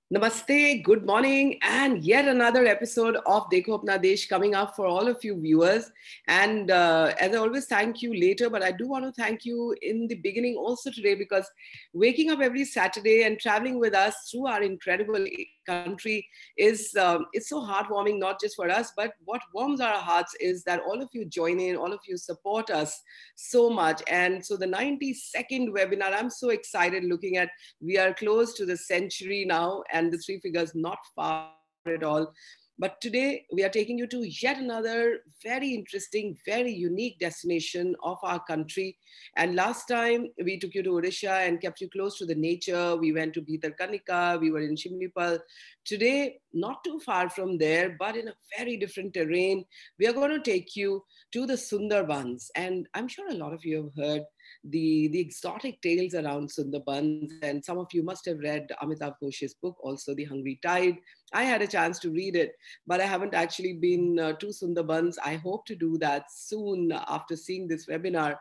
Namaste, good morning, and yet another episode of Dekho Apna Desh coming up for all of you viewers. And as I always thank you later, but I do want to thank you in the beginning also today because waking up every Saturday and traveling with us through our incredible country is it's so heartwarming, not just for us, but what warms our hearts is that all of you join in, all of you support us so much. And so the 92nd webinar, I'm so excited looking at, we are close to the century now and the three figures not far at all. But today we are taking you to yet another very interesting, very unique destination of our country. And last time we took you to Odisha and kept you close to the nature. We went to Bhitarkanika, we were in Shimlipal. Today, not too far from there, but in a very different terrain, we are going to take you to the Sundarbans. And I'm sure a lot of you have heard the exotic tales around Sundarbans, and some of you must have read Amitav Ghosh's book, also The Hungry Tide. I had a chance to read it, but I haven't actually been to Sundarbans. I hope to do that soon after seeing this webinar.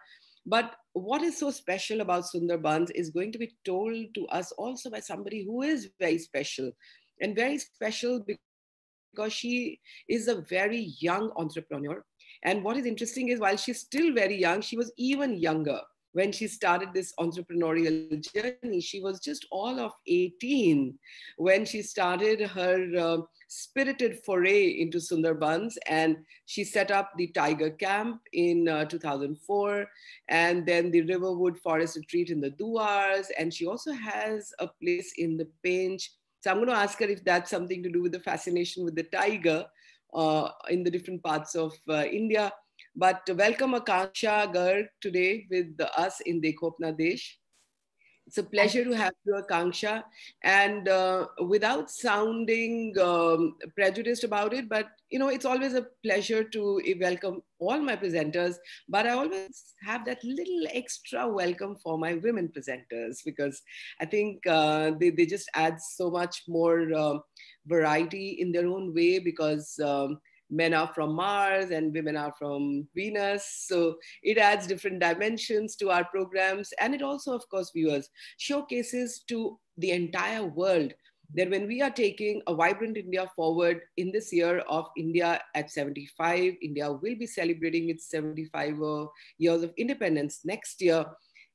But what is so special about Sundarbans is going to be told to us also by somebody who is very special. And very special because she is a very young entrepreneur. And what is interesting is while she's still very young, she was even younger when she started this entrepreneurial journey. She was just all of 18 when she started her spirited foray into Sundarbans, and she set up the Tiger Camp in 2004, and then the Riverwood Forest Retreat in the Duars, and she also has a place in the Pinch. So I'm going to ask her if that's something to do with the fascination with the tiger in the different parts of India. But welcome Akanksha Garg today with us in Dekho Apna Desh. It's a pleasure to have you, Akanksha. And without sounding prejudiced about it, but you know, it's always a pleasure to welcome all my presenters. But I always have that little extra welcome for my women presenters because I think they just add so much more variety in their own way because men are from Mars and women are from Venus. So it adds different dimensions to our programs. And it also, of course, viewers, showcases to the entire world that when we are taking a vibrant India forward in this year of India at 75, India will be celebrating its 75 years of independence next year.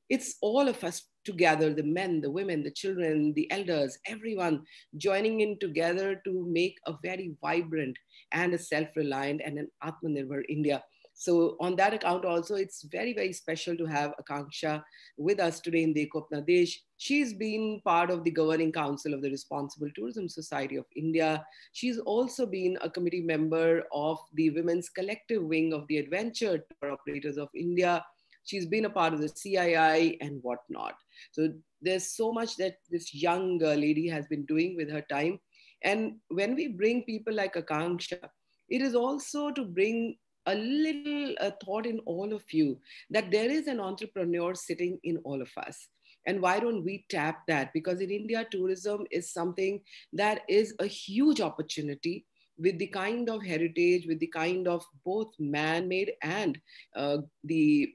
It's all of us together, the men, the women, the children, the elders, everyone joining in together to make a very vibrant and a self-reliant and an Atmanirbhar India. So on that account also, it's very, very special to have Akanksha with us today in Dekho Apna Desh. She's been part of the governing council of the Responsible Tourism Society of India. She's also been a committee member of the Women's Collective Wing of the Adventure Tour Operators of India. She's been a part of the CII and whatnot. So there's so much that this young lady has been doing with her time. And when we bring people like Akanksha, it is also to bring a little thought in all of you that there is an entrepreneur sitting in all of us. And why don't we tap that? Because in India, tourism is something that is a huge opportunity with the kind of heritage, with the kind of both man-made and the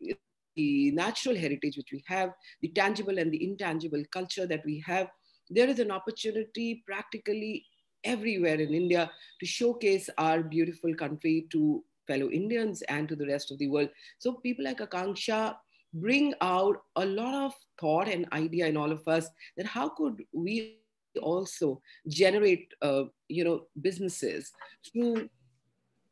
natural heritage which we have, the tangible and the intangible culture that we have. There is an opportunity practically everywhere in India to showcase our beautiful country to fellow Indians and to the rest of the world. So people like Akanksha bring out a lot of thought and idea in all of us that how could we also generate, businesses through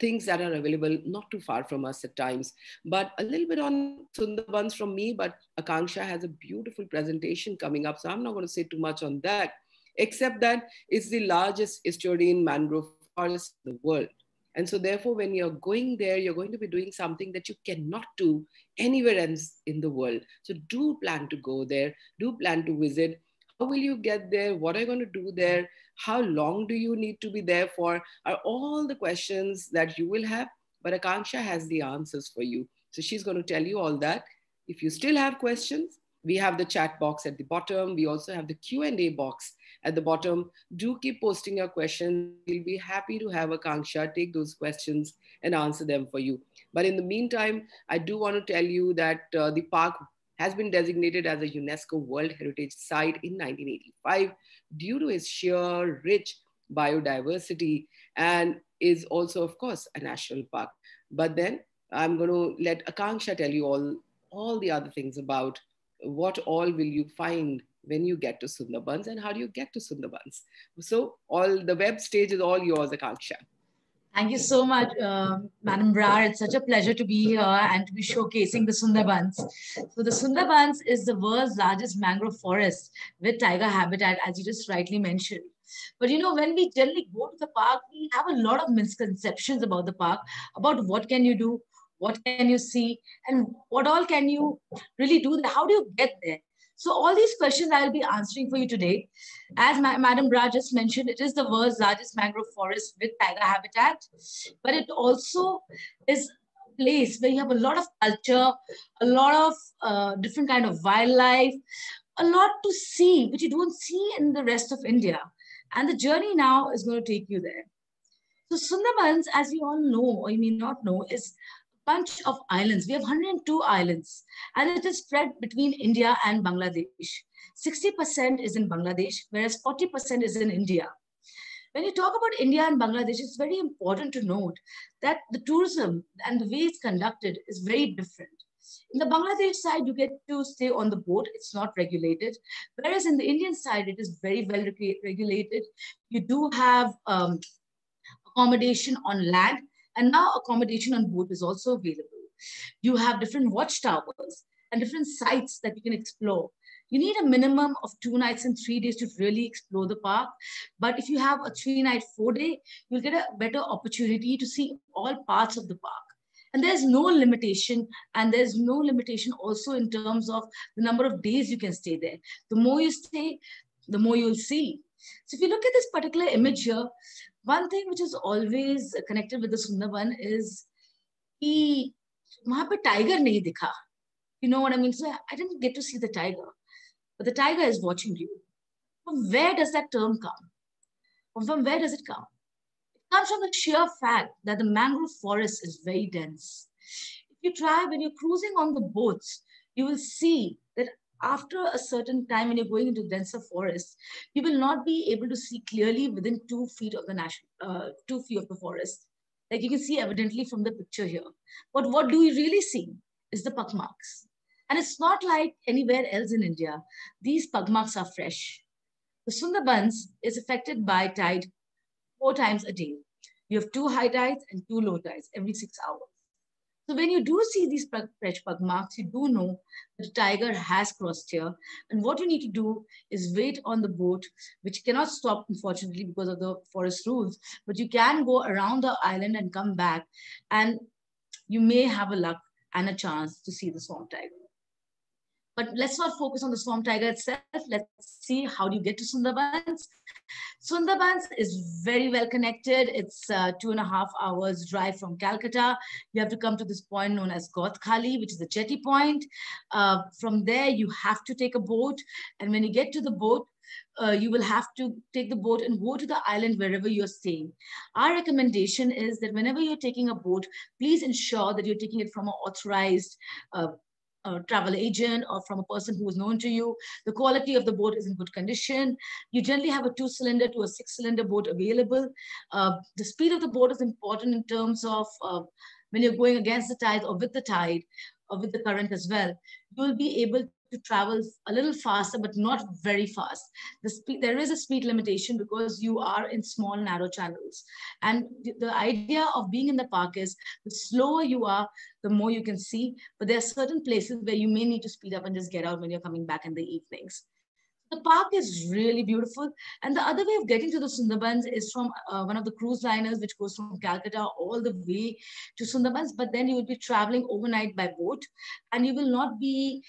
things that are available not too far from us at times. But a little bit on Sundarbans from me, but Akanksha has a beautiful presentation coming up. So I'm not going to say too much on that, except that it's the largest estuarine mangrove forest in the world. And so therefore, when you're going there, you're going to be doing something that you cannot do anywhere else in the world. So do plan to go there, do plan to visit. How will you get there? What are you going to do there? How long do you need to be there for? Are all the questions that you will have. But Akanksha has the answers for you. So she's going to tell you all that. If you still have questions, we have the chat box at the bottom. We also have the Q&A box at the bottom. Do keep posting your questions. We'll be happy to have Akanksha take those questions and answer them for you. But in the meantime, I do want to tell you that the park has been designated as a UNESCO World Heritage Site in 1985 due to its sheer rich biodiversity, and is also, of course, a national park. But then I'm going to let Akanksha tell you all the other things about what all will you find when you get to Sundarbans and how do you get to Sundarbans. So all the web stage is all yours, Akanksha. Thank you so much, Madam Brar. It's such a pleasure to be here and to be showcasing the Sundarbans. So the Sundarbans is the world's largest mangrove forest with tiger habitat, as you just rightly mentioned. But you know, when we generally go to the park, we have a lot of misconceptions about the park, about what can you do, what can you see, and what all can you really do there? How do you get there? So all these questions I will be answering for you today. As Madam Bra just mentioned, it is the world's largest mangrove forest with tiger habitat, but it also is a place where you have a lot of culture, a lot of different kind of wildlife, a lot to see, which you don't see in the rest of India. And the journey now is going to take you there. So Sundarbans, as you all know, or you may not know, is a bunch of islands. We have 102 islands, and it is spread between India and Bangladesh. 60% is in Bangladesh, whereas 40% is in India. When you talk about India and Bangladesh, it's very important to note that the tourism and the way it's conducted is very different. In the Bangladesh side, you get to stay on the boat. It's not regulated. Whereas in the Indian side, it is very well regulated. You do have accommodation on land, and now accommodation on boat is also available. You have different watchtowers and different sites that you can explore. You need a minimum of 2 nights and 3 days to really explore the park. But if you have a 3-night, 4-day, you'll get a better opportunity to see all parts of the park. And there's no limitation, and there's no limitation also in terms of the number of days you can stay there. The more you stay, the more you'll see. So if you look at this particular image here, one thing which is always connected with the Sundarban is कि वहाँ पे tiger नहीं दिखा. You know what I mean? So I didn't get to see the tiger, but the tiger is watching you. From where does that term come? From where does it come? Comes from the sheer fact that the mangrove forest is very dense. If you try, when you're cruising on the boats, you will see that after a certain time, when you're going into denser forests, you will not be able to see clearly within 2 feet of the 2 feet of the forest. Like you can see evidently from the picture here. But what do we really see is the pug marks. And it's not like anywhere else in India. These pug marks are fresh. The Sundarbans is affected by tide 4 times a day. You have 2 high tides and 2 low tides every 6 hours. So when you do see these fresh pug marks, you do know that a tiger has crossed here. And what you need to do is wait on the boat, which cannot stop, unfortunately, because of the forest rules. But you can go around the island and come back. And you may have a luck and a chance to see the swamp tiger. But let's not focus on the swamp tiger itself. Let's see how do you get to Sundarbans. Sundarbans is very well connected. It's 2.5 hours drive from Calcutta. You have to come to this point known as Gothkhali, which is the jetty point. From there, you have to take a boat. And when you get to the boat, you will have to take the boat and go to the island wherever you're staying. Our recommendation is that whenever you're taking a boat, please ensure that you're taking it from an authorized travel agent or from a person who is known to you. The quality of the boat is in good condition. You generally have a 2-cylinder to a 6-cylinder boat available. The speed of the boat is important in terms of when you're going against the tide or with the tide or with the current as well. You'll be able to travel a little faster, but not very fast. There is a speed limitation because you are in small, narrow channels. And the idea of being in the park is the slower you are, the more you can see. But there are certain places where you may need to speed up and just get out when you're coming back in the evenings. The park is really beautiful. And the other way of getting to the Sundarbans is from one of the cruise liners, which goes from Calcutta all the way to Sundarbans. But then you will be traveling overnight by boat, and you will not be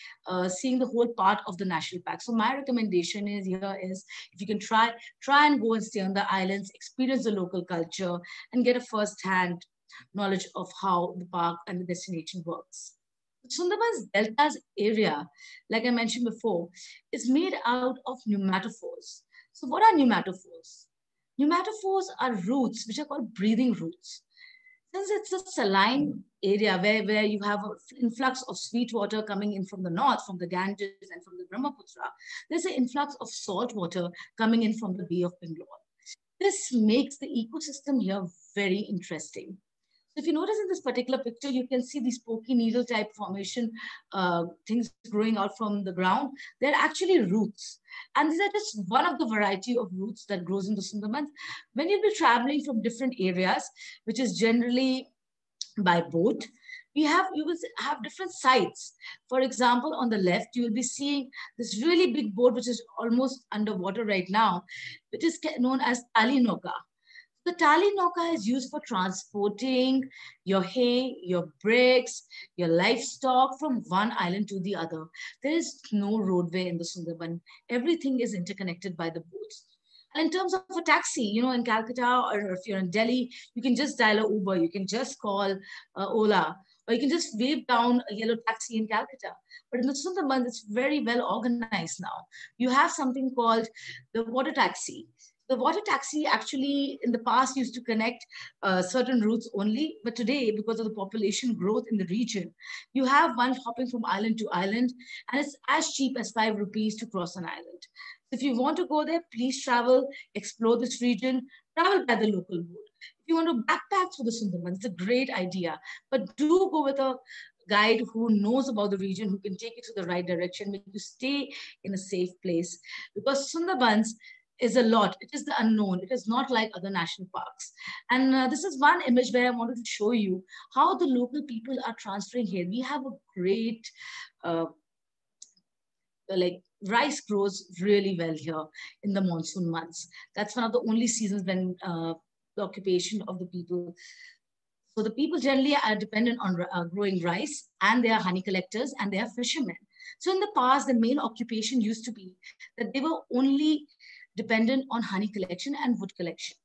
seeing the whole part of the national park. So my recommendation is if you can try and go and stay on the islands, experience the local culture, and get a first-hand knowledge of how the park and the destination works. Sundarbans Delta's area, like I mentioned before, is made out of pneumatophores. So what are pneumatophores? Pneumatophores are roots which are called breathing roots. since it's a saline area where you have an influx of sweet water coming in from the north, from the Ganges and from the Brahmaputra, there's an influx of salt water coming in from the Bay of Bengal. This makes the ecosystem here very interesting. So if you notice in this particular picture, you can see these pokey needle type formation things growing out from the ground. They're actually roots. And these are just one of the variety of roots that grows in the Sundarbans. When you'll be traveling from different areas, which is generally by boat, you will have different sites. For example, on the left, you will be seeing this really big boat, which is almost underwater right now, which is known as Talinoka. The tali noka is used for transporting your hay, your bricks, your livestock from one island to the other. There is no roadway in the Sundarban. Everything is interconnected by the boats. And in terms of a taxi, in Calcutta or if you're in Delhi, you can just dial a Uber, you can just call Ola, or you can just wave down a yellow taxi in Calcutta. But in the Sundarbans, it's very well organized now. You have something called the water taxi. The water taxi actually in the past used to connect certain routes only, but today, because of the population growth in the region, you have one hopping from island to island, and it's as cheap as 5 rupees to cross an island. If you want to go there, please travel, explore this region, travel by the local boat. If you want to backpack through the Sundarbans, it's a great idea, but do go with a guide who knows about the region, who can take you to the right direction, make you stay in a safe place, because Sundarbans is a lot. It is the unknown. It is not like other national parks. And this is one image where I wanted to show you how the local people are transferring here. We have a great, like rice grows really well here in the monsoon months. That's one of the only seasons when the occupation of the people. So the people generally are dependent on growing rice, and they are honey collectors and they are fishermen. So in the past, the main occupation used to be that they were only dependent on honey collection and wood collection.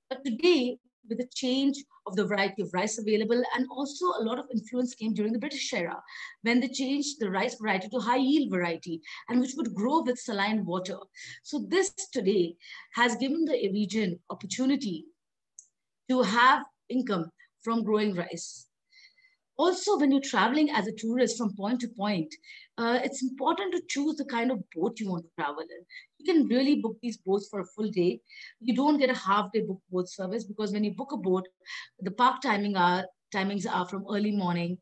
But today, with the change of the variety of rice available, and also a lot of influence came during the British era, when they changed the rice variety to high yield variety, and which would grow with saline water. So this today has given the region opportunity to have income from growing rice. Also, when you're traveling as a tourist from point to point, it's important to choose the kind of boat you want to travel in. You can really book these boats for a full day. You don't get a half-day boat service, because when you book a boat, the park timings are from early morning,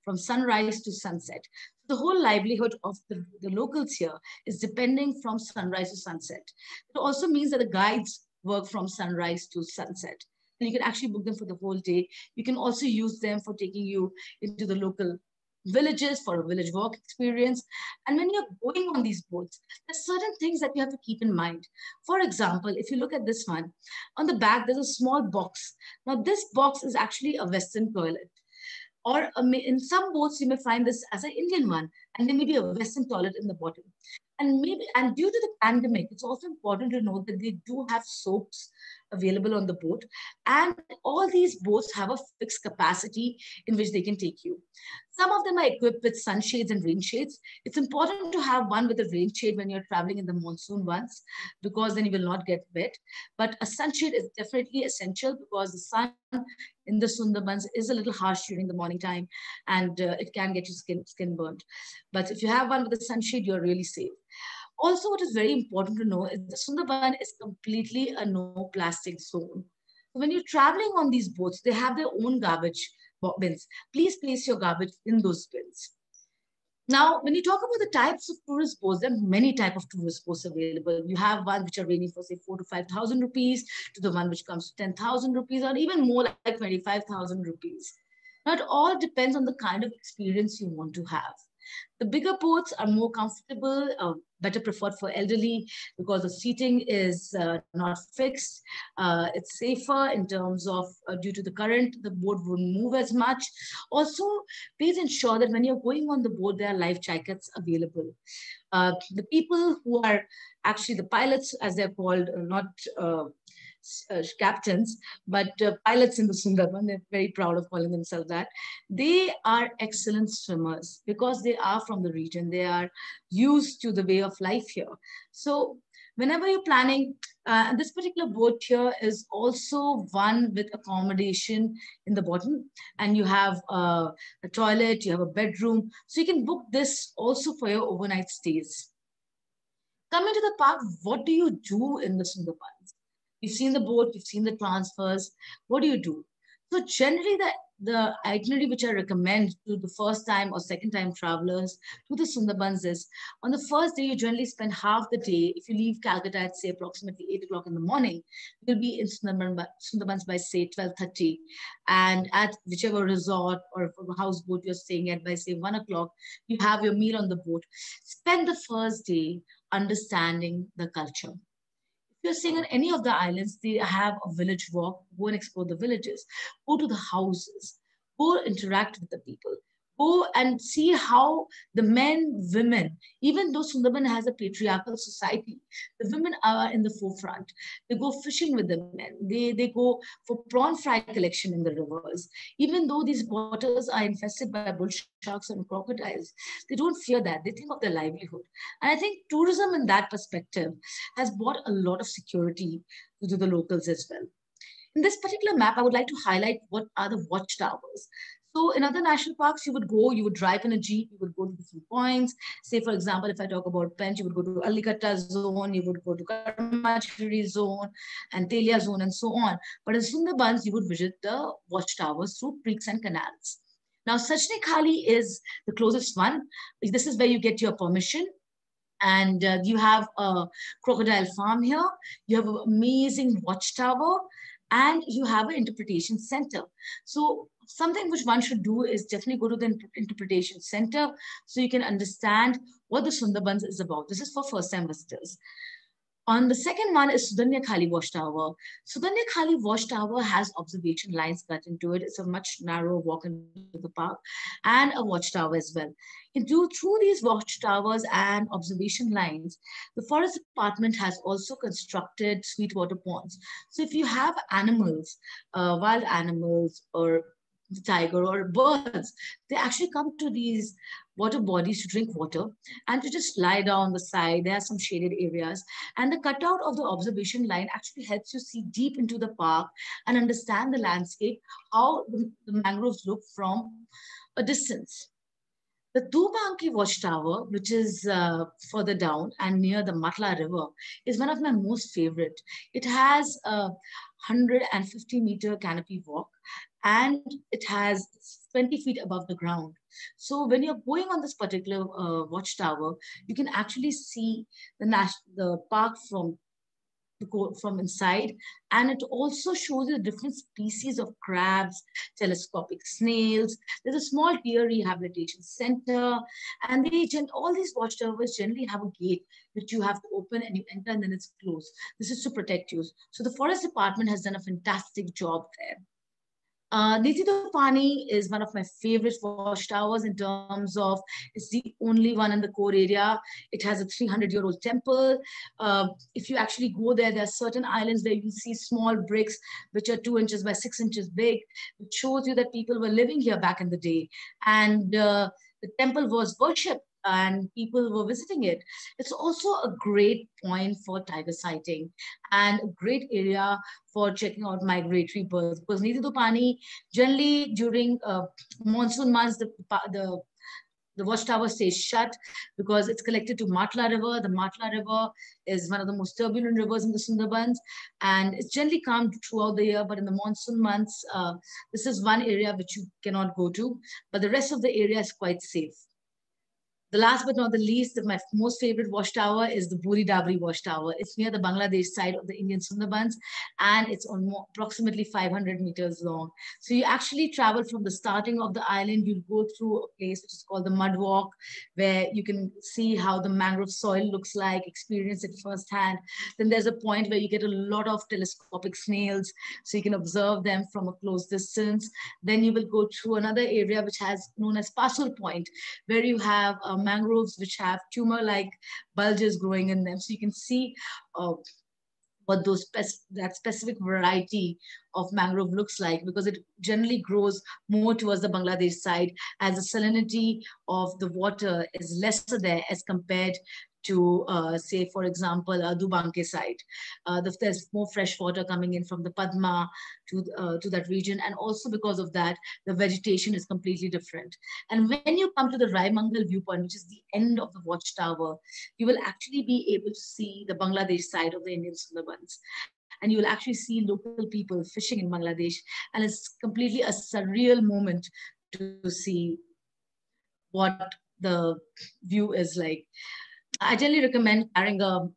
from sunrise to sunset. The whole livelihood of the locals here is depending from sunrise to sunset. It also means that the guides work from sunrise to sunset. And you can actually book them for the whole day. You can also use them for taking you into the local villages for a village walk experience. And when you're going on these boats, there's certain things that you have to keep in mind. For example, if you look at this one, on the back, there's a small box. Now, this box is actually a Western toilet. Or in some boats, you may find this as an Indian one, and there may be a Western toilet in the bottom. And due to the pandemic, it's also important to note that they do have soaps available on the boat, and all these boats have a fixed capacity in which they can take you. Some of them are equipped with sunshades and rain shades. It's important to have one with a rain shade when you're traveling in the monsoon months, because then you will not get wet. But a sunshade is definitely essential, because the sun in the Sundarbans is a little harsh during the morning time, and it can get your skin burnt. But if you have one with a sunshade, you're really safe. Also, what is very important to know is the Sundarban is completely a no plastic zone. When you're traveling on these boats, they have their own garbage bins. Please place your garbage in those bins. Now, when you talk about the types of tourist boats, there are many types of tourist boats available. You have ones which are ranging for, say, 4,000 to 5,000 rupees, to the one which comes to 10,000 rupees, or even more like 25,000 rupees. Now, it all depends on the kind of experience you want to have. The bigger boats are more comfortable, better preferred for elderly, because the seating is not fixed. It's safer in terms of, due to the current, the boat wouldn't move as much. Also, please ensure that when you're going on the boat, there are life jackets available. The people who are actually the pilots, as they're called, not captains, but pilots in the Sundarban, they're very proud of calling themselves that. They are excellent swimmers because they are from the region. They are used to the way of life here. So Whenever you're planning, this particular boat here is also one with accommodation in the bottom, and you have a toilet, you have a bedroom. So you can book this also for your overnight stays. Coming to the park, what do you do in the Sundarbans? You've seen the boat, you've seen the transfers. What do you do? So generally, the itinerary which I recommend to the first time or second time travelers to the Sundarbans is, on the first day, you generally spend half the day. If you leave Calcutta at, say, approximately 8 o'clock in the morning, you'll be in Sundarbans by, say, 12:30. And at whichever resort or houseboat you're staying at by, say, 1 o'clock, you have your meal on the boat. Spend the first day understanding the culture. If you're staying on any of the islands, they have a village walk. Go and explore the villages. Go to the houses. Go interact with the people. Go and see how the men, women, even though Sundarban has a patriarchal society, the women are in the forefront. They go fishing with the men. They go for prawn fry collection in the rivers. Even though these waters are infested by bull sharks and crocodiles, they don't fear that. They think of their livelihood. And I think tourism in that perspective has brought a lot of security to the locals as well. In this particular map, I would like to highlight what are the watchtowers. So in other national parks, you would drive in a jeep, you would go to different points. Say, for example, if I talk about Pench, you would go to Alikatta zone, you would go to Karmachuri zone and Telia zone and so on. But in Sundarbans, you would visit the watchtowers through creeks and canals. Now, Sachne Khali is the closest one. This is where you get your permission. And you have a crocodile farm here. You have an amazing watchtower. And you have an interpretation center. So something which one should do is definitely go to the interpretation center so you can understand what the Sundarbans is about. This is for first-time visitors. On the second one is Sudanya Khali Watchtower. Sudanya Khali Watchtower has observation lines cut into it. It's a much narrower walk into the park and a watchtower as well. Through these watchtowers and observation lines, the forest department has also constructed Sweetwater Ponds. So if you have animals, wild animals or the tiger or birds, they actually come to these water bodies to drink water and to just lie down on the side. There are some shaded areas. And the cutout of the observation line actually helps you see deep into the park and understand the landscape, how the mangroves look from a distance. The Tubanki Watchtower, which is further down and near the Matala River, is one of my most favorite. It has a 150-meter canopy walk and it has 20 feet above the ground. So when you're going on this particular watchtower, you can actually see the park from inside, and it also shows you the different species of crabs, telescopic snails. There's a small deer rehabilitation center, and all these watchtowers generally have a gate which you have to open and you enter and then it's closed. This is to protect you. So the forest department has done a fantastic job there. Pani is one of my favorite watchtowers in terms of it's the only one in the core area. It has a 300-year-old temple. If you actually go there, there are certain islands where you see small bricks which are 2 inches by 6 inches big, which shows you that people were living here back in the day. And the temple was worshipped and people were visiting it. It's also a great point for tiger sighting and a great area for checking out migratory birds, because Pani, generally during monsoon months, the watchtower stays shut because it's connected to Matala River. The Matala River is one of the most turbulent rivers in the Sundarbans, and it's generally calm throughout the year. But in the monsoon months, this is one area which you cannot go to, but the rest of the area is quite safe. The last but not the least, my most favorite watchtower is the Buri Dabri Watchtower. It's near the Bangladesh side of the Indian Sundarbans, and it's approximately 500 meters long. So you actually travel from the starting of the island. You go through a place which is called the Mud Walk, where you can see how the mangrove soil looks like, experience it firsthand. Then there's a point where you get a lot of telescopic snails, so you can observe them from a close distance. Then you will go through another area which has known as Pasul Point, where you have mangroves which have tumor-like bulges growing in them. So you can see what that specific variety of mangrove looks like, because it generally grows more towards the Bangladesh side, as the salinity of the water is lesser there as compared to say, for example, Dubanke site. There's more fresh water coming in from the Padma to that region. And also because of that, the vegetation is completely different. And when you come to the Raimangal viewpoint, which is the end of the Watchtower, you will actually be able to see the Bangladesh side of the Indian Sundarbans. And you will actually see local people fishing in Bangladesh. And it's completely a surreal moment to see what the view is like. I generally recommend carrying a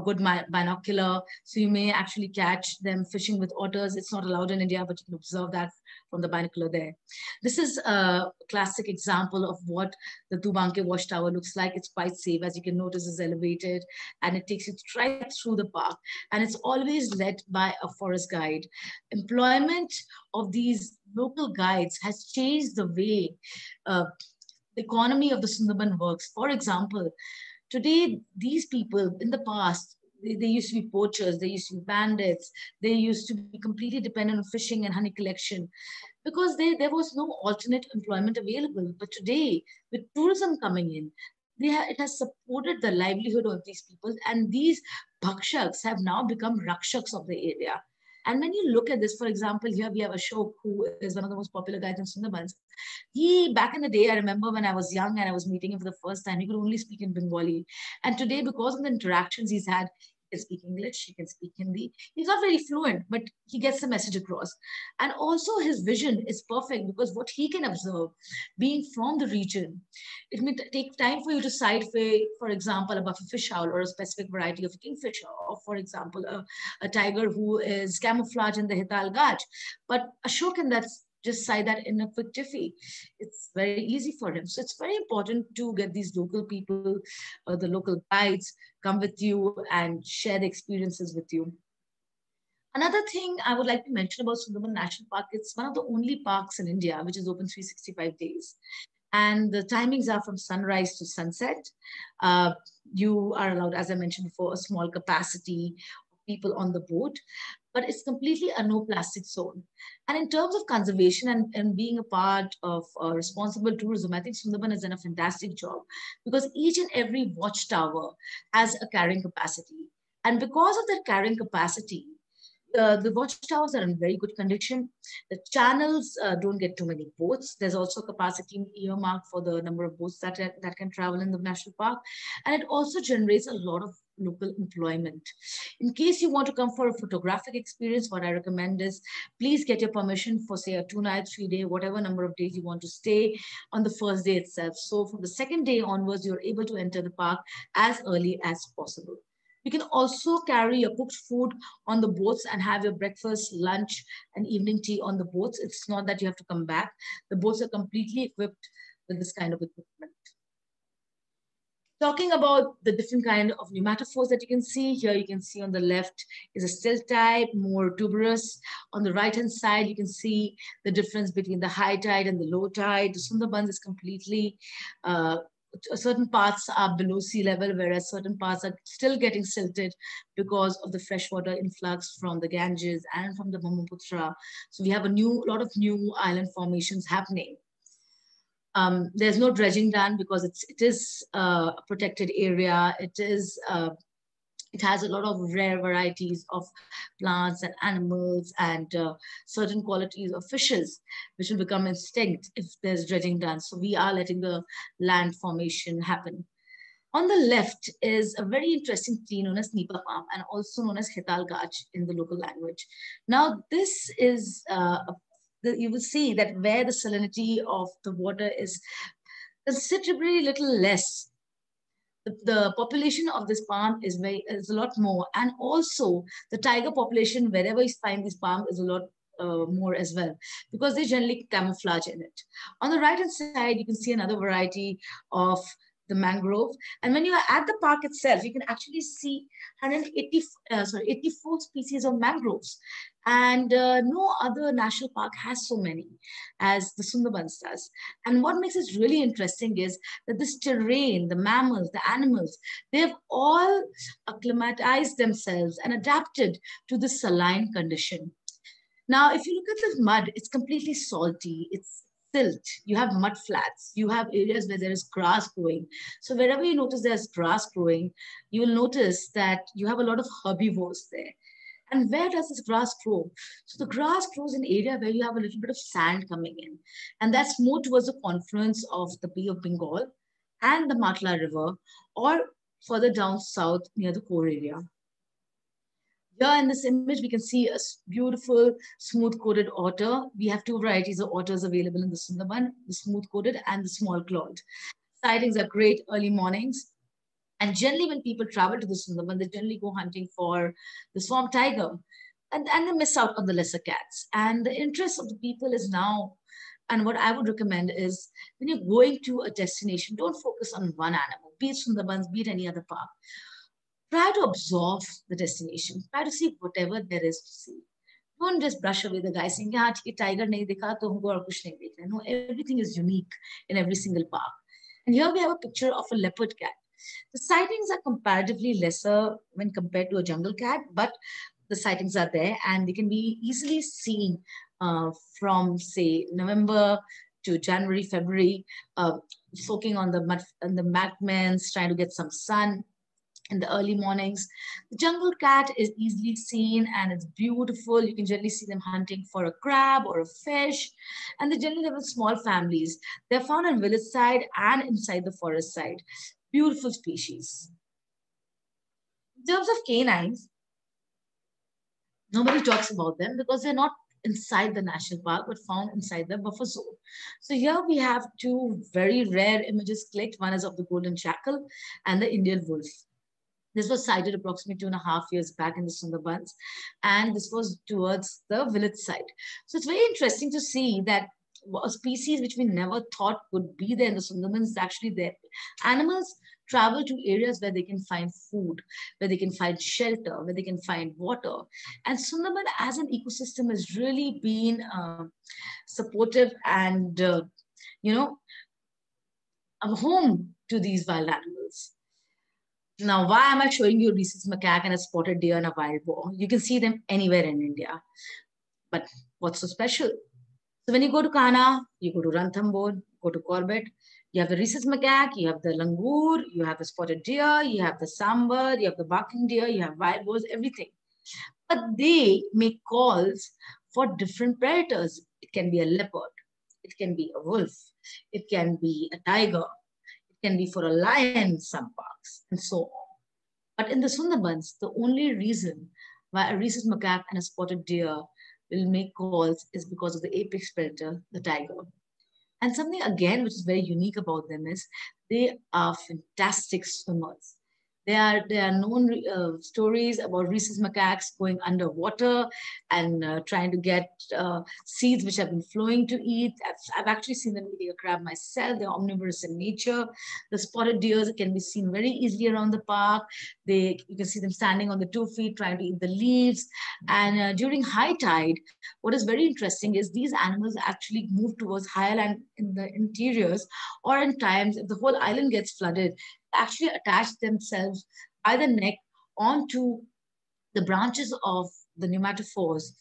good binocular, so you may actually catch them fishing with otters. It's not allowed in India, but you can observe that from the binocular there. This is a classic example of what the Dubanke Watchtower looks like. It's quite safe, as you can notice, it's elevated, and it takes you right through the park. And it's always led by a forest guide. Employment of these local guides has changed the way the economy of the Sundarban works. For example, today, these people in the past, they used to be poachers, they used to be bandits, they used to be completely dependent on fishing and honey collection because there was no alternate employment available. But today, with tourism coming in, it has supported the livelihood of these people, and these bhakshaks have now become rakshaks of the area. And when you look at this, for example, here we have Ashok, who is one of the most popular guides in Sundarbans. He, back in the day, I remember when I was young and I was meeting him for the first time, he could only speak in Bengali. And today, because of the interactions he's had, he can speak English, he can speak Hindi. He's not very fluent, but he gets the message across. And also his vision is perfect because what he can observe, being from the region, it may take time for you to sight, for example, a bufferfish owl or a specific variety of a kingfisher, or for example, a tiger who is camouflaged in the Hital Gaj. But Ashok can just sight that in a quick jiffy. It's very easy for him. So it's very important to get these local people, the local guides, come with you and share the experiences with you. Another thing I would like to mention about Sundarbans National Park, it's one of the only parks in India which is open 365 days. And the timings are from sunrise to sunset. You are allowed, as I mentioned before, a small capacity of people on the boat, but it's completely a no plastic zone. And in terms of conservation and being a part of responsible tourism, I think Sundarban has done a fantastic job because each and every watchtower has a carrying capacity. And because of that carrying capacity, the watchtowers are in very good condition. The channels don't get too many boats. There's also capacity earmarked for the number of boats that can travel in the national park. And it also generates a lot of local employment. In case you want to come for a photographic experience, what I recommend is please get your permission for say a 2-night, 3-day, whatever number of days you want to stay on the first day itself. So from the second day onwards, you're able to enter the park as early as possible. You can also carry your cooked food on the boats and have your breakfast, lunch, and evening tea on the boats. It's not that you have to come back. The boats are completely equipped with this kind of equipment. Talking about the different kind of pneumatophores that you can see, here you can see on the left is a still type, more tuberous. On the right-hand side, you can see the difference between the high tide and the low tide. The Sundarbans is completely certain parts are below sea level, whereas certain parts are still getting silted because of the freshwater influx from the Ganges and from the Brahmaputra. So we have a lot of new island formations happening. There's no dredging done because it is a protected area. It has a lot of rare varieties of plants and animals and certain qualities of fishes, which will become extinct if there's dredging done. So we are letting the land formation happen. On the left is a very interesting tree known as Nipa palm and also known as Hital Gaj in the local language. Now, this is, you will see that where the salinity of the water is considerably little less, the population of this palm is a lot more, and also the tiger population wherever you find this palm is a lot more as well, because they generally camouflage in it. On the right hand side, you can see another variety of the mangrove, and when you are at the park itself, you can actually see 84 species of mangroves, and no other national park has so many as the Sundarbans does. And what makes it really interesting is that this terrain, the mammals, the animals, they've all acclimatized themselves and adapted to the saline condition. Now, if you look at this mud, it's completely salty, it's silt, you have mud flats, you have areas where there is grass growing. So wherever you notice there's grass growing, you will notice that you have a lot of herbivores there. And where does this grass grow? So the grass grows in an area where you have a little bit of sand coming in. And that's more towards the confluence of the Bay of Bengal and the Matala River, or further down south near the core area. Here in this image, we can see a beautiful smooth-coated otter. We have two varieties of otters available in the Sundarban, the smooth-coated and the small-clawed. Sightings are great early mornings. And generally, when people travel to the Sundarban, they generally go hunting for the swamp tiger. And they miss out on the lesser cats. And the interest of the people is now, and what I would recommend is, when you're going to a destination, don't focus on one animal, be it Sundarbans, be it any other park. Try to absorb the destination. Try to see whatever there is to see. Don't just brush away the guy saying, "Yeah, tiger nahi dekha, to humko aur kuch nahi dekhna." No, everything is unique in every single park. And here we have a picture of a leopard cat. The sightings are comparatively lesser when compared to a jungle cat, but the sightings are there and they can be easily seen from, say, November to January, February, soaking on the mud and the magments, trying to get some sun in the early mornings. The jungle cat is easily seen and it's beautiful. You can generally see them hunting for a crab or a fish. And they generally live in small families. They're found on village side and inside the forest side. Beautiful species. In terms of canines, nobody talks about them because they're not inside the national park, but found inside the buffer zone. So here we have two very rare images clicked. One is of the golden jackal and the Indian wolf. This was sighted approximately 2.5 years back in the Sundarbans, and this was towards the village side. So it's very interesting to see that a species which we never thought would be there in the Sundarbans is actually there. Animals travel to areas where they can find food, where they can find shelter, where they can find water. And Sundarban as an ecosystem has really been supportive and, you know, a home to these wild animals. Now, why am I showing you a rhesus macaque and a spotted deer and a wild boar? You can see them anywhere in India. But what's so special? So when you go to Kana, you go to Ranthambore, go to Corbett, you have the rhesus macaque, you have the langur, you have the spotted deer, you have the sambar, you have the barking deer, you have wild boars, everything. But they make calls for different predators. It can be a leopard, it can be a wolf, it can be a tiger, it can be for a lion in some parks, and so on. But in the Sundarbans, the only reason why a rhesus macaque and a spotted deer will make calls is because of the apex predator, the tiger. And something again which is very unique about them is they are fantastic swimmers. There are known stories about rhesus macaques going underwater and trying to get seeds which have been flowing to eat. I've actually seen them eating a crab myself. They're omnivorous in nature. The spotted deers can be seen very easily around the park. You can see them standing on the 2 feet trying to eat the leaves. And during high tide, what is very interesting is these animals actually move towards higher land in the interiors, or in times if the whole island gets flooded, actually attach themselves by the neck onto the branches of the pneumatophores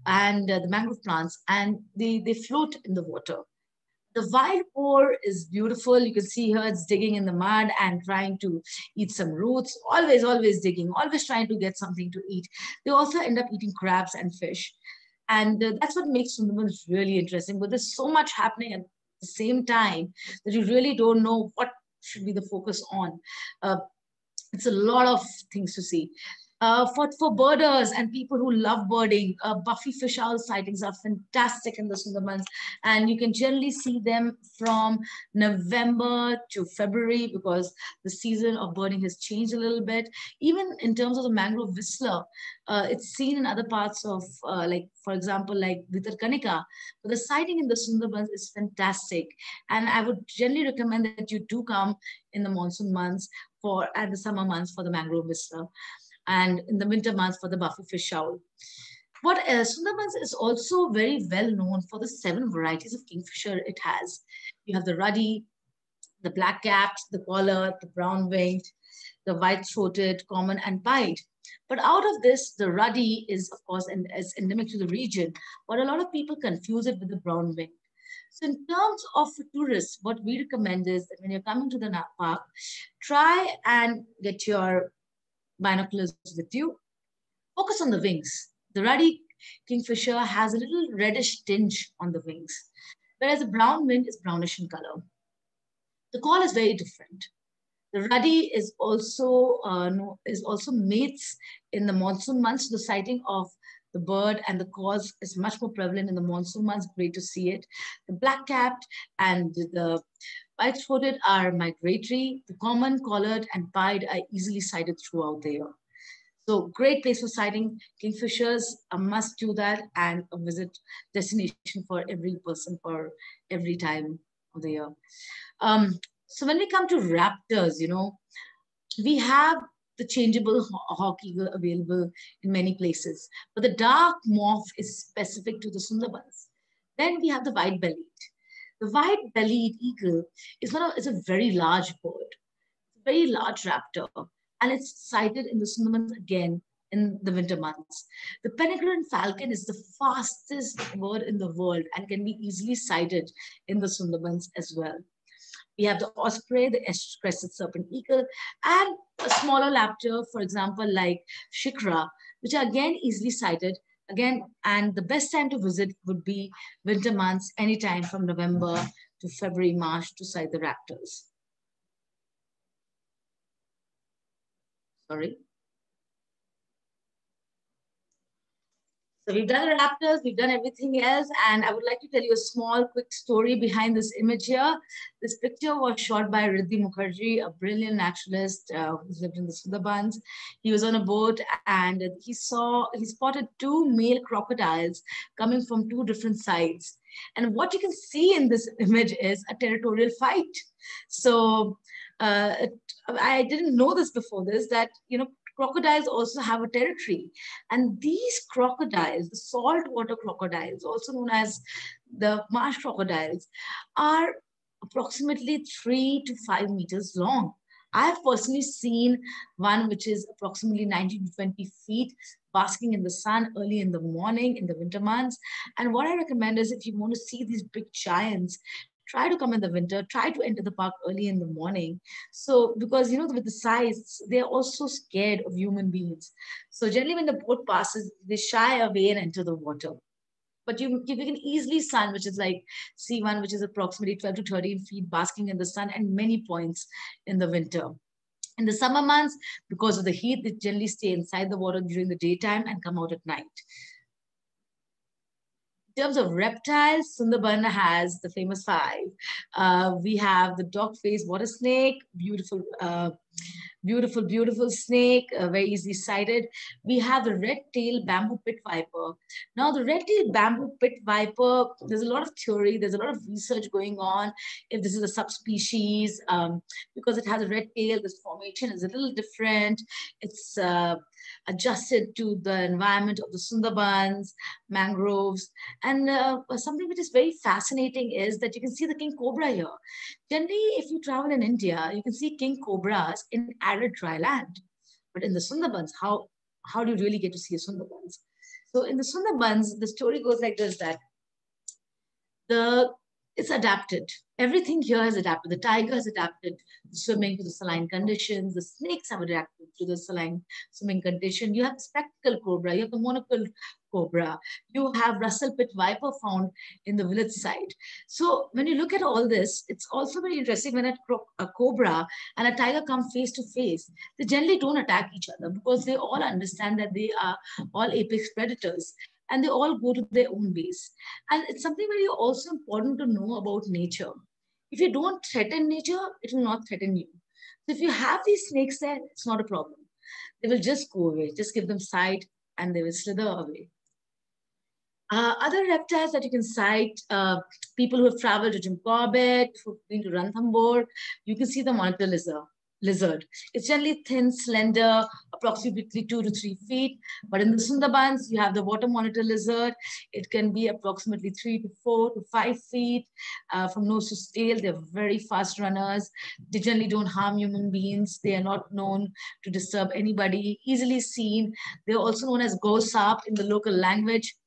and the mangrove plants, and they float in the water. The wild boar is beautiful. You can see her, it's digging in the mud and trying to eat some roots, always digging, always trying to get something to eat. They also end up eating crabs and fish. And that's what makes Sundarbans really interesting. But there's so much happening at the same time that you really don't know what should be the focus on. It's a lot of things to see. For birders and people who love birding, buffy fish owl sightings are fantastic in the Sundarbans, and you can generally see them from November to February because the season of birding has changed a little bit. Even in terms of the mangrove whistler, it's seen in other parts of, like for example, like Vitarkanika, but the sighting in the Sundarbans is fantastic, and I would generally recommend that you do come in the monsoon months and the summer months for the mangrove whistler, and in the winter months for the buffy fish owl. What else? Sundarbans is also very well known for the 7 varieties of kingfisher it has. You have the ruddy, the black-capped, the collar, the brown-winged, the white-throated, common, and pied. But out of this, the ruddy is, of course, is endemic to the region, but a lot of people confuse it with the brown-winged. So in terms of tourists, what we recommend is that when you're coming to the park, try and get your binoculars with you. Focus on the wings. The ruddy kingfisher has a little reddish tinge on the wings, whereas the brown wing is brownish in color. The call is very different. The ruddy is also mates in the monsoon months. The sighting of the bird and the calls is much more prevalent in the monsoon months. Great to see it. The black-capped and the white-throated are migratory. The common, collared, and pied are easily sighted throughout the year. So great place for sighting kingfishers. A must do that, and a visit destination for every person for every time of the year. So when we come to raptors, we have the changeable hawk eagle available in many places, but the dark morph is specific to the Sundarbans. Then we have the white-bellied. The white-bellied eagle is a very large bird, very large raptor, and it's sighted in the Sundarbans again in the winter months. The peregrine falcon is the fastest bird in the world and can be easily sighted in the Sundarbans as well. We have the osprey, the crested serpent eagle, and a smaller raptor, for example, like shikra, which are again easily sighted. Again, and the best time to visit would be winter months, anytime from November to February, March to sight the raptors. Sorry. So we've done the raptors, we've done everything else, and I would like to tell you a small, quick story behind this image here. This picture was shot by Riddhi Mukherjee, a brilliant naturalist who's lived in the Sundarbans. He was on a boat and he spotted two male crocodiles coming from two different sides. And what you can see in this image is a territorial fight. So I didn't know this before this, that, crocodiles also have a territory. And these crocodiles, the saltwater crocodiles, also known as the marsh crocodiles, are approximately 3 to 5 meters long. I have personally seen one which is approximately 19 to 20 feet basking in the sun early in the morning in the winter months. And what I recommend is, if you want to see these big giants, try to come in the winter, try to enter the park early in the morning. So, because, with the size, they're also scared of human beings. So generally when the boat passes, they shy away and enter the water. But you can easily see one which is approximately 12 to 13 feet basking in the sun at many points in the winter. In the summer months, because of the heat, they generally stay inside the water during the daytime and come out at night. In terms of reptiles, Sundarban has the famous 5. We have the dog-faced water snake, beautiful snake, very easily sighted. We have the red-tailed bamboo pit viper. Now, the red-tailed bamboo pit viper, there's a lot of theory, there's a lot of research going on if this is a subspecies, because it has a red tail, this formation is a little different. It's adjusted to the environment of the Sundarbans, mangroves. And something which is very fascinating is that you can see the king cobra here. Generally, if you travel in India, you can see king cobras in arid dry land. But in the Sundarbans, how do you really get to see a Sundarbans? So in the Sundarbans, the story goes like this, that it's adapted. Everything here has adapted. The tiger has adapted swimming to the saline conditions. The snakes have adapted to the saline swimming condition. You have the spectacled cobra. You have the monocle cobra. You have Russell pit viper found in the village side. So when you look at all this, it's also very interesting when a cobra and a tiger come face to face. They generally don't attack each other because they all understand that they are all apex predators. And they all go to their own base. And it's something very also important to know about nature. If you don't threaten nature, it will not threaten you. So if you have these snakes there, it's not a problem. They will just go away. Just give them sight and they will slither away. Other reptiles that you can sight, people who have traveled to Jim Corbett, who've been to Ranthambore, you can see the monitor lizard. It's generally thin, slender, approximately 2 to 3 feet. But in the Sundarbans, you have the water monitor lizard. It can be approximately 3 to 4 to 5 feet from nose to tail. They're very fast runners. They generally don't harm human beings. They are not known to disturb anybody. Easily seen. They're also known as gosap in the local language.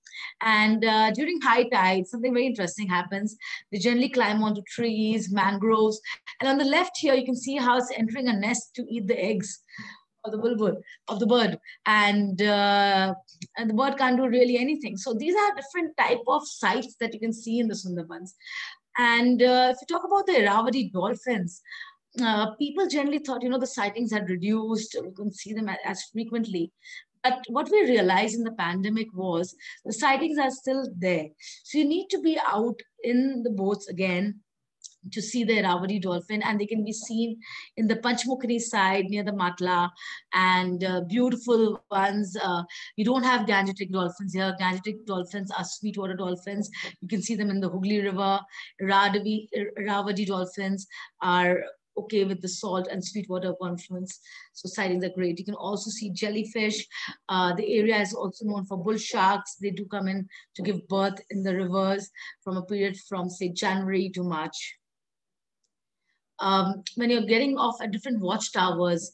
And during high tide, something very interesting happens. They generally climb onto trees, mangroves. And on the left here, you can see how it's entering a nest to eat the eggs of the bulbul of the bird, and the bird can't do really anything. So these are different type of sites that you can see in the Sundarbans. And if you talk about the Irrawaddy dolphins, people generally thought, the sightings had reduced. We couldn't see them as frequently. But what we realized in the pandemic was the sightings are still there. So you need to be out in the boats again to see the Irrawaddy dolphin, and they can be seen in the Panchmukhini side near the Matala, and beautiful ones. You don't have Gangetic dolphins here. Gangetic dolphins are Sweetwater dolphins. You can see them in the Hooghly River. Irrawaddy dolphins are okay with the salt and Sweetwater confluence. So sightings are great. You can also see jellyfish. The area is also known for bull sharks. They do come in to give birth in the rivers from a period from, say, January to March. When you're getting off at different watchtowers,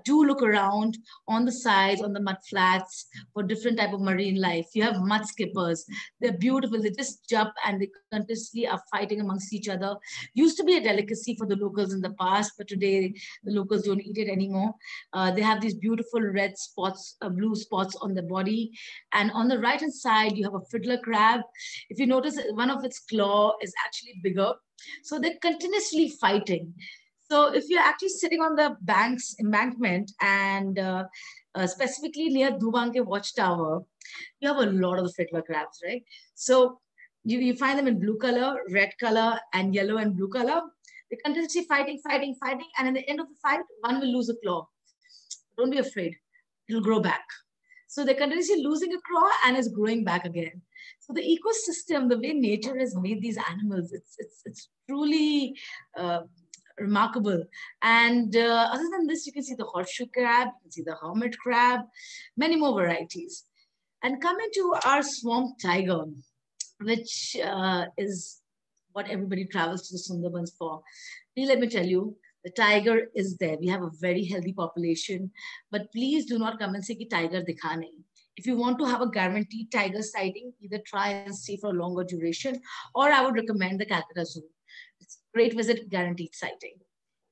do look around on the sides, on the mud flats for different type of marine life. You have mud skippers. They're beautiful. They just jump and they continuously are fighting amongst each other. Used to be a delicacy for the locals in the past, but today the locals don't eat it anymore. They have these beautiful red spots, blue spots on the body. And on the right-hand side, you have a fiddler crab. If you notice, one of its claw is actually bigger. So they're continuously fighting. So if you're actually sitting on the embankment and specifically near Dhubanke Watchtower, you have a lot of the fiddler crabs, right? So you find them in blue color, red color, and yellow and blue color. They're continuously fighting. And at the end of the fight, one will lose a claw. Don't be afraid. It'll grow back. So they're continuously losing a claw and it's growing back again. So the ecosystem, the way nature has made these animals, it's truly remarkable. And other than this, you can see the horseshoe crab, you can see the hermit crab, many more varieties. And coming to our swamp tiger, which is what everybody travels to the Sundarbans for. Please let me tell you, the tiger is there. We have a very healthy population, but please do not come and say ki tiger dikha nahi. If you want to have a guaranteed tiger sighting, either try and stay for a longer duration, or I would recommend the Calcutta Zoo. It's a great visit, guaranteed sighting.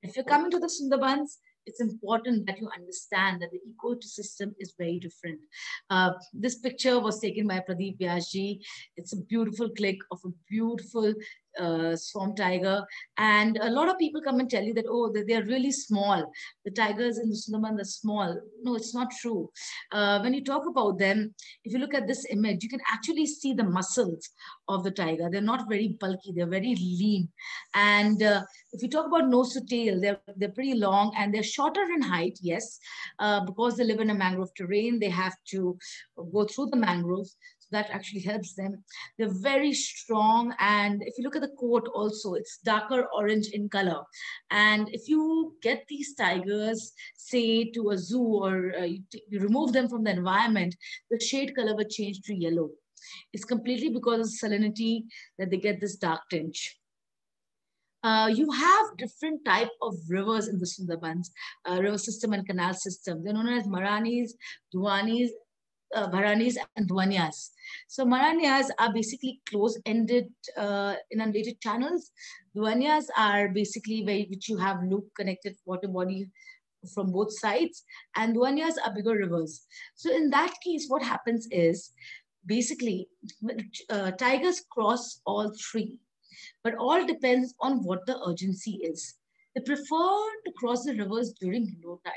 If you're coming to the Sundarbans, it's important that you understand that the ecosystem is very different. This picture was taken by Pradeep Vyasji. It's a beautiful click of a beautiful swamp tiger. And a lot of people come and tell you that, oh, they're really small. The tigers in the Sundarbans are small. No, it's not true. When you talk about them, if you look at this image, you can actually see the muscles of the tiger. They're not very bulky. They're very lean. And if you talk about nose to tail, they're pretty long and they're shorter in height, yes, because they live in a mangrove terrain. They have to go through the mangroves. That actually helps them. They're very strong. And if you look at the coat also, it's darker orange in color. And if you get these tigers, say, to a zoo, or you remove them from the environment, the shade color will change to yellow. It's completely because of salinity that they get this dark tinge. You have different type of rivers in the Sundarbans, river system and canal system. They're known as Maranis, Dhuanis, Bharanis and Dwanyas. So Maranyas are basically close-ended inundated channels. Dwanyas are basically which you have loop-connected water body from both sides, and Dwanyas are bigger rivers. So in that case, what happens is basically tigers cross all three, but all depends on what the urgency is. They prefer to cross the rivers during low tide.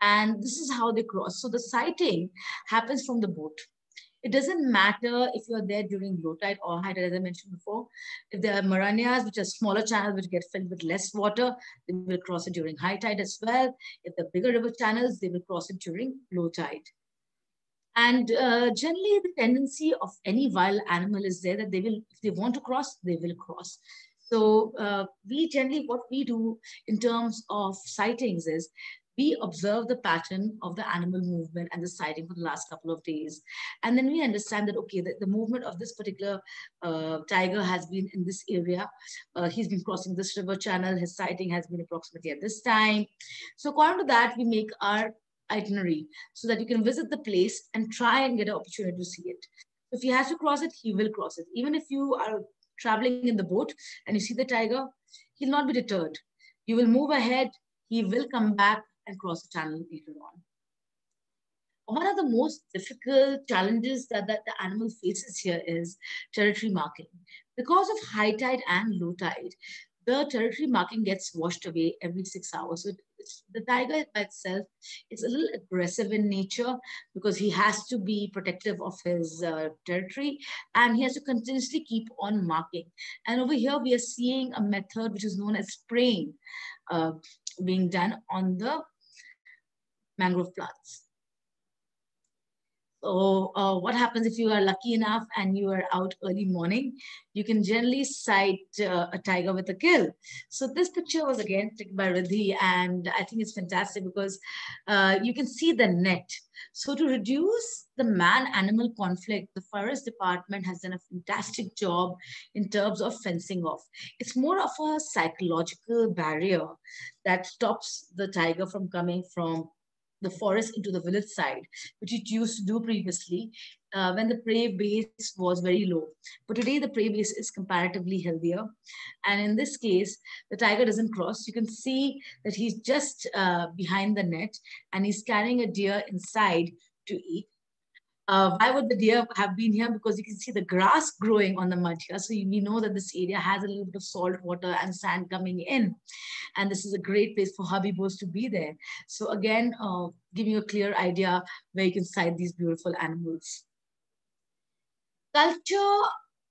And this is how they cross. So the sighting happens from the boat. It doesn't matter if you're there during low tide or high tide, as I mentioned before. If there are Maranyas, which are smaller channels which get filled with less water, they will cross it during high tide as well. If they're bigger river channels, they will cross it during low tide. And generally, the tendency of any wild animal is there that they will, if they want to cross, they will cross. So what we do in terms of sightings is we observe the pattern of the animal movement and the sighting for the last couple of days. And then we understand that, okay, the movement of this particular tiger has been in this area. He's been crossing this river channel. His sighting has been approximately at this time. So according to that, we make our itinerary so that you can visit the place and try and get an opportunity to see it. If he has to cross it, he will cross it. Even if you are traveling in the boat and you see the tiger, he'll not be deterred. You will move ahead, he will come back and cross the channel later on. One of the most difficult challenges that the animal faces here is territory marking. Because of high tide and low tide, the territory marking gets washed away every 6 hours. So the tiger by itself is a little aggressive in nature because he has to be protective of his territory, and he has to continuously keep on marking. And over here, we are seeing a method which is known as spraying being done on the mangrove plants. So what happens if you are lucky enough and you are out early morning, you can generally sight a tiger with a kill. So this picture was again taken by Riddhi, and I think it's fantastic because you can see the net. So to reduce the man-animal conflict, the forest department has done a fantastic job in terms of fencing off. It's more of a psychological barrier that stops the tiger from coming from the forest into the village side, which it used to do previously when the prey base was very low. But today the prey base is comparatively healthier. And in this case, the tiger doesn't cross. You can see that he's just behind the net and he's carrying a deer inside to eat. Why would the deer have been here? Because you can see the grass growing on the mud here. So we know that this area has a little bit of salt water and sand coming in. And this is a great place for herbivores to be there. So again, giving you a clear idea where you can sight these beautiful animals. Culture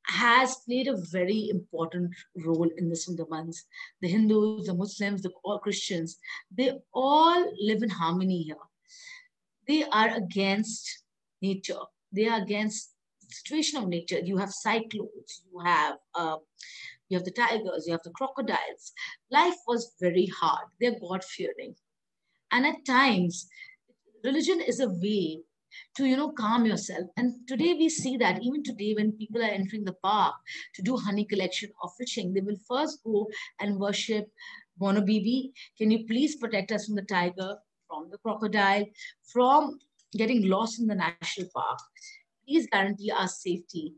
has played a very important role in the Sundarbans. The Hindus, the Muslims, all Christians, they all live in harmony here. They are against nature. They are against the situation of nature. You have cyclones, you have the tigers, you have the crocodiles. Life was very hard. They're God-fearing. And at times, religion is a way to, calm yourself. And today we see that even today when people are entering the park to do honey collection or fishing, they will first go and worship Bono Bibi. Can you please protect us from the tiger, from the crocodile, from getting lost in the national park? Please guarantee our safety.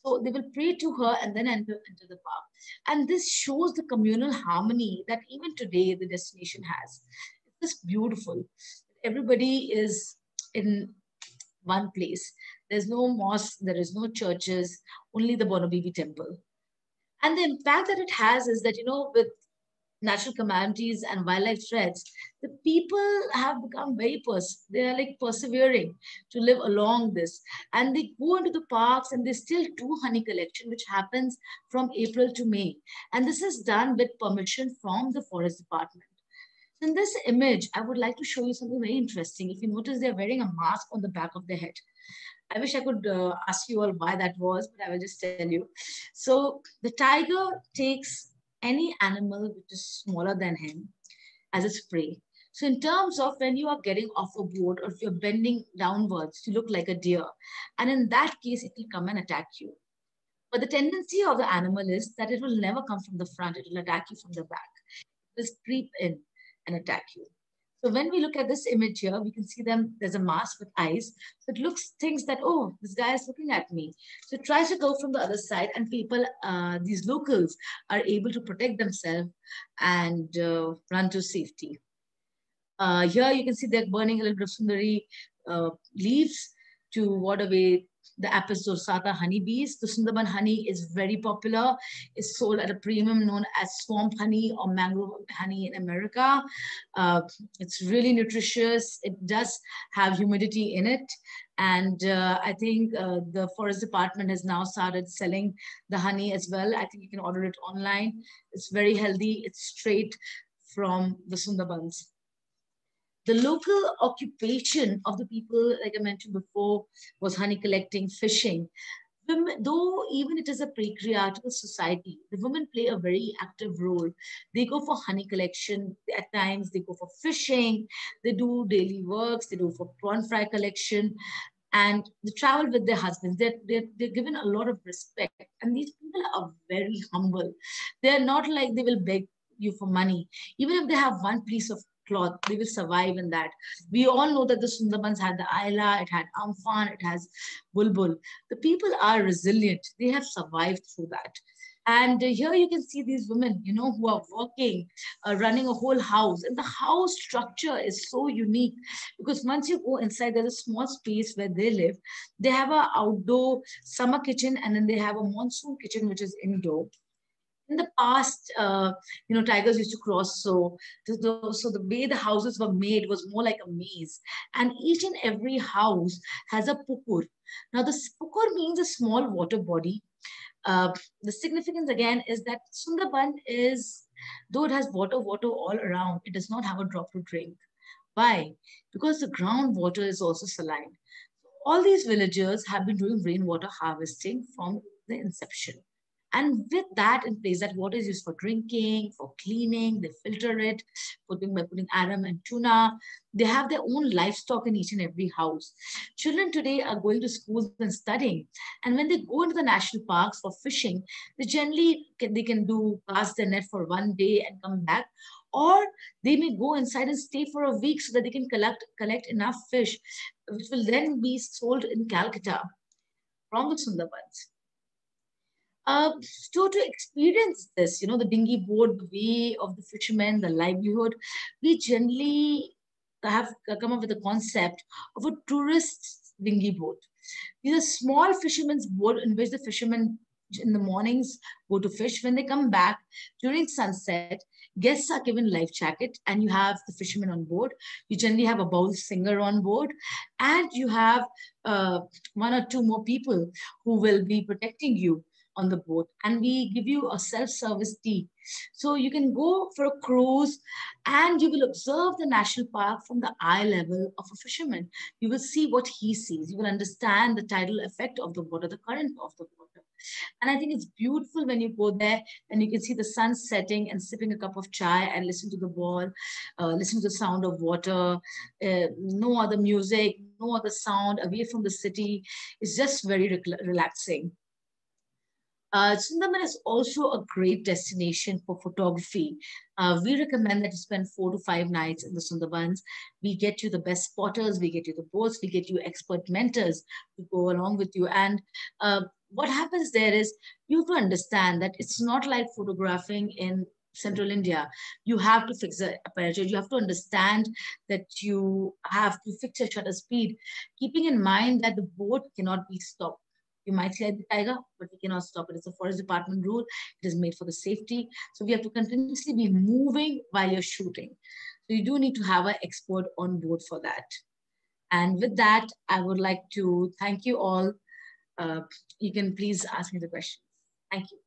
So they will pray to her and then enter the park. And this shows the communal harmony that even today the destination has. It's just beautiful. Everybody is in one place. There's no mosque, there is no churches, only the Bono Bibi temple. And the impact that it has is that, with natural calamities and wildlife threats, the people have become they're like persevering to live along this. And they go into the parks and they still do honey collection, which happens from April to May. And this is done with permission from the forest department. In this image, I would like to show you something very interesting. If you notice, they're wearing a mask on the back of their head. I wish I could ask you all why that was, but I will just tell you. So the tiger takes any animal which is smaller than him as its prey. So in terms of when you are getting off a boat or if you're bending downwards, you look like a deer. And in that case, it will come and attack you. But the tendency of the animal is that it will never come from the front. It will attack you from the back. It will creep in and attack you. So when we look at this image here, we can see there's a mask with eyes. So it thinks that, oh, this guy is looking at me. So it tries to go from the other side, and people, these locals are able to protect themselves and run to safety. Here you can see they're burning a little bit of Sundari leaves to ward away the Apis dorsata honeybees. The Sunderban honey is very popular. It's sold at a premium known as swamp honey or mangrove honey in America. It's really nutritious. It does have humidity in it. And I think the forest department has now started selling the honey as well. I think you can order it online. It's very healthy. It's straight from the Sundarbans. The local occupation of the people, like I mentioned before, was honey collecting, fishing. Though even it is a patriarchal society, the women play a very active role. They go for honey collection. At times, they go for fishing. They do daily works. They do for prawn fry collection. And they travel with their husbands. They're given a lot of respect. And these people are very humble. They're not like they will beg you for money. Even if they have one piece of cloth. They will survive in that. We all know that the Sundarbans had the Ayla, it had Amphan, it has Bulbul. The people are resilient. They have survived through that. And here you can see these women, you know, who are working, running a whole house. And the house structure is so unique because once you go inside, there's a small space where they live. They have an outdoor summer kitchen, and then they have a monsoon kitchen, which is indoor. In the past, you know, tigers used to cross. So the way the houses were made was more like a maze. And each and every house has a pukur. Now, the pukur means a small water body. The significance again is that Sundarban is, though it has water all around, it does not have a drop to drink. Why? Because the groundwater is also saline. All these villagers have been doing rainwater harvesting from the inception. And with that in place, that water is used for drinking, for cleaning, they filter it, by putting aram and tuna. They have their own livestock in each and every house. Children today are going to schools and studying. And when they go into the national parks for fishing, they generally they can do cast their net for one day and come back. Or they may go inside and stay for a week so that they can collect enough fish, which will then be sold in Calcutta from the Sundarbans. So to experience this, you know, the dinghy boat, the way of the fishermen, the livelihood, we generally have come up with the concept of a tourist dinghy boat. These are small fishermen's boat in which the fishermen in the mornings go to fish. When they come back during sunset, guests are given life jacket and you have the fishermen on board. You generally have a bowl singer on board and you have one or two more people who will be protecting you on the boat, and we give you a self-service tea. So you can go for a cruise and you will observe the national park from the eye level of a fisherman. You will see what he sees. You will understand the tidal effect of the water, the current of the water. And I think it's beautiful when you go there and you can see the sun setting and sipping a cup of chai and listen to the ball, listen to the sound of water, no other music, no other sound, away from the city. It's just very relaxing. Sundarban is also a great destination for photography. We recommend that you spend 4 to 5 nights in the Sundarbans. We get you the best spotters, we get you the boats, we get you expert mentors to go along with you. And what happens there is you have to understand that it's not like photographing in Central India. You have to fix the aperture. You have to understand that you have to fix your shutter speed, keeping in mind that the boat cannot be stopped. You might see the tiger, but we cannot stop it. It's a forest department rule. It is made for the safety. So we have to continuously be moving while you're shooting. So you do need to have an expert on board for that. And with that, I would like to thank you all. You can please ask me the questions. Thank you.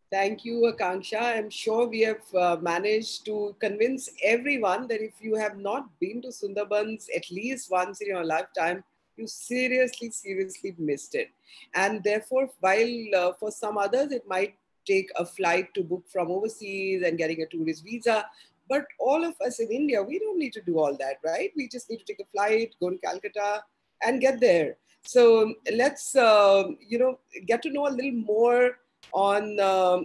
Thank you, Akanksha. I'm sure we have managed to convince everyone that if you have not been to Sundarbans at least once in your lifetime, you seriously missed it. And therefore, while for some others, it might take a flight to book from overseas and getting a tourist visa. But all of us in India, we don't need to do all that, right? We just need to take a flight, go to Calcutta and get there. So let's, get to know a little more on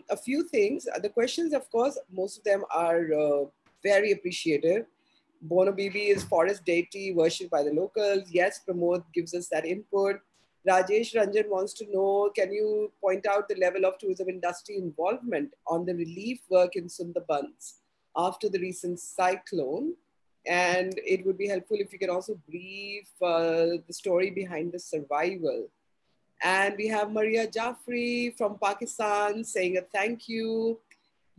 a few things. The questions, of course, most of them are very appreciative. Bono Bibi is forest deity worshipped by the locals. Yes, Pramod gives us that input. Rajesh Ranjan wants to know, can you point out the level of tourism industry involvement on the relief work in Sundarbans after the recent cyclone? And it would be helpful if you can also brief the story behind the survival. And we have Maria Jaffrey from Pakistan saying a thank you.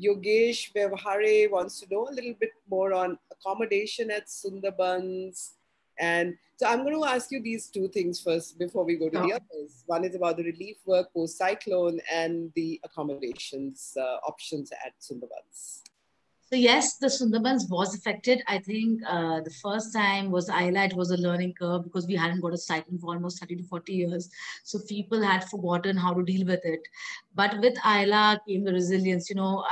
Yogesh Vyavhare wants to know a little bit more on accommodation at Sundarbans. And so I'm going to ask you these two things first before we go to the others. One is about the relief work post-cyclone and the accommodations options at Sundarbans. So yes, the Sundarbans was affected. I think the first time was Ayla. It was a learning curve because we hadn't got a cyclone for almost 30 to 40 years. So people had forgotten how to deal with it. But with Ayla came the resilience. You know,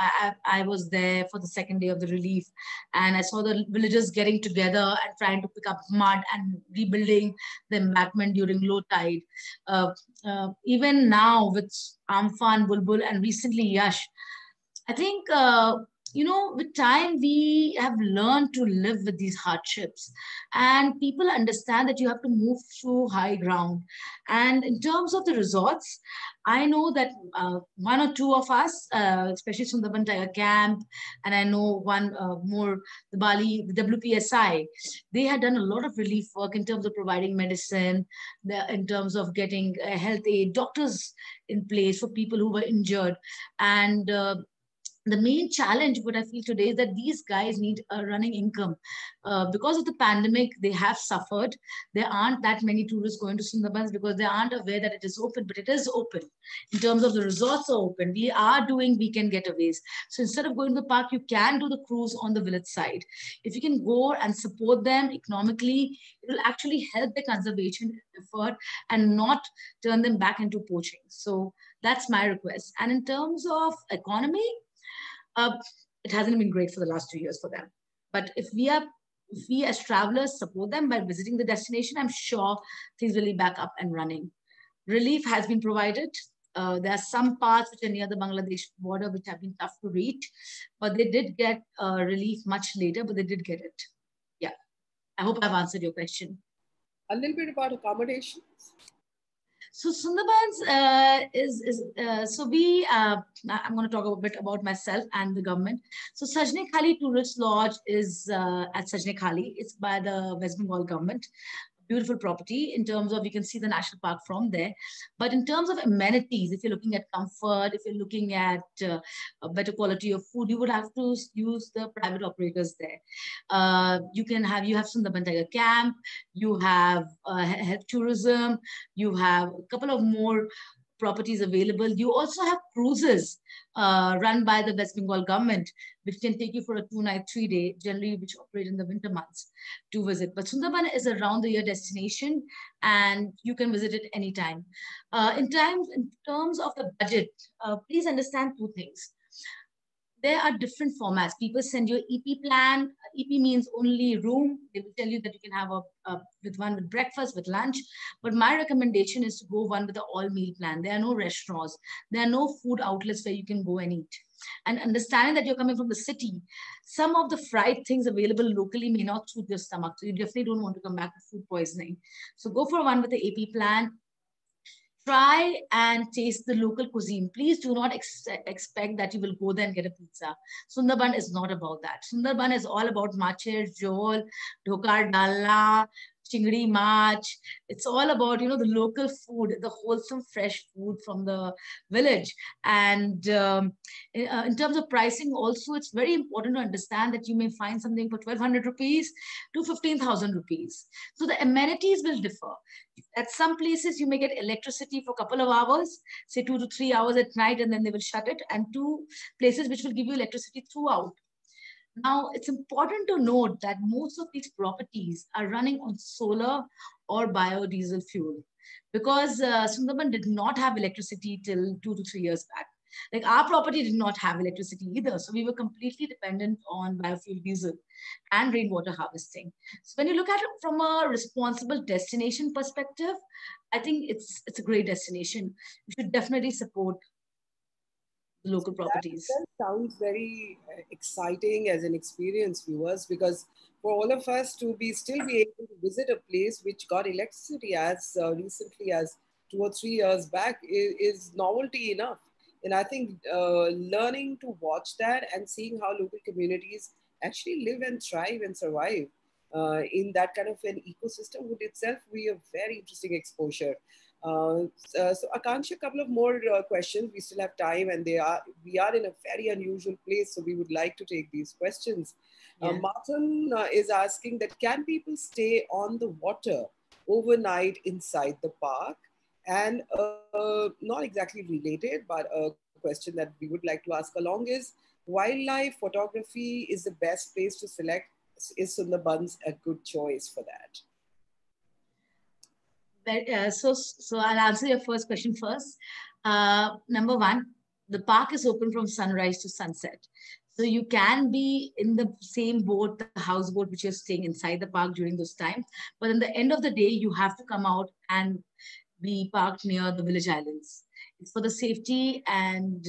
I was there for the second day of the relief and I saw the villagers getting together and trying to pick up mud and rebuilding the embankment during low tide. Even now with Amphan, Bulbul and recently Yash, I think you know, with time, we have learned to live with these hardships, and people understand that you have to move through high ground. And in terms of the resorts, I know that one or two of us, especially Sundarban Tiger Camp, and I know one more, the Bali, the WPSI, they had done a lot of relief work in terms of providing medicine, in terms of getting health aid, doctors in place for people who were injured. And the main challenge, what I feel today, is that these guys need a running income. Because of the pandemic, they have suffered. There aren't that many tourists going to Sundarbans because they aren't aware that it is open, but it is open. In terms of the resorts are open, we are doing weekend getaways. So instead of going to the park, you can do the cruise on the village side. If you can go and support them economically, it will actually help the conservation effort and not turn them back into poaching. So that's my request. And in terms of economy, uh, it hasn't been great for the last 2 years for them. But if we as travelers support them by visiting the destination, I'm sure things will be back up and running. Relief has been provided. There are some parts which are near the Bangladesh border which have been tough to reach, but they did get relief much later, but they did get it. Yeah, I hope I've answered your question. A little bit about accommodations. So Sundarbans so we, I'm going to talk a bit about myself and the government. So Sajne Khali Tourist Lodge is at Sajne Khali. It's by the West Bengal government. Beautiful property in terms of, you can see the national park from there. But in terms of amenities, if you're looking at comfort, if you're looking at a better quality of food, you would have to use the private operators there. You have Sundarban Tiger Camp, you have health tourism, you have a couple of more properties available. You also have cruises run by the West Bengal government, which can take you for a 2-night, 3-day, generally which operate in the winter months to visit. But Sundarban is a round the year destination and you can visit it anytime. In terms of the budget, please understand two things. There are different formats. People send you an EP plan. EP means only room. They will tell you that you can have with one with breakfast, with lunch. But my recommendation is to go one with the all meal plan. There are no restaurants. There are no food outlets where you can go and eat. And understanding that you're coming from the city, some of the fried things available locally may not suit your stomach. So you definitely don't want to come back with food poisoning. So go for one with the AP plan. Try and taste the local cuisine. Please do not expect that you will go there and get a pizza. Sundarban is not about that. Sundarban is all about macher, jol, dhokar dalna, chingri mach. It's all about, the local food, the wholesome, fresh food from the village. And in terms of pricing also, it's very important to understand that you may find something for 1,200 rupees to 15,000 rupees. So the amenities will differ. At some places, you may get electricity for a couple of hours, say 2 to 3 hours at night, and then they will shut it. And 2 places which will give you electricity throughout. Now, it's important to note that most of these properties are running on solar or biodiesel fuel because Sundarban did not have electricity till 2 to 3 years back. Like our property did not have electricity either. So we were completely dependent on biofuel diesel and rainwater harvesting. So when you look at it from a responsible destination perspective, I think it's a great destination. You should definitely support the local properties. That sounds very exciting as an experience, viewers, because for all of us to still be able to visit a place which got electricity as recently as 2 or 3 years back is novelty enough. And I think learning to watch that and seeing how local communities actually live and thrive and survive in that kind of an ecosystem would itself be a very interesting exposure. So Akanksha, a couple of more questions. We still have time, and we are in a very unusual place, so we would like to take these questions. Yeah. Martin is asking that can people stay on the water overnight inside the park? And not exactly related, but a question that we would like to ask along is, wildlife photography is the best place to select. Is Sundarbans a good choice for that? So I'll answer your first question first. Number one, the park is open from sunrise to sunset. So you can be in the same boat, the houseboat, which you're staying inside the park during those times. But in the end of the day, you have to come out and be parked near the village islands. It's for the safety. And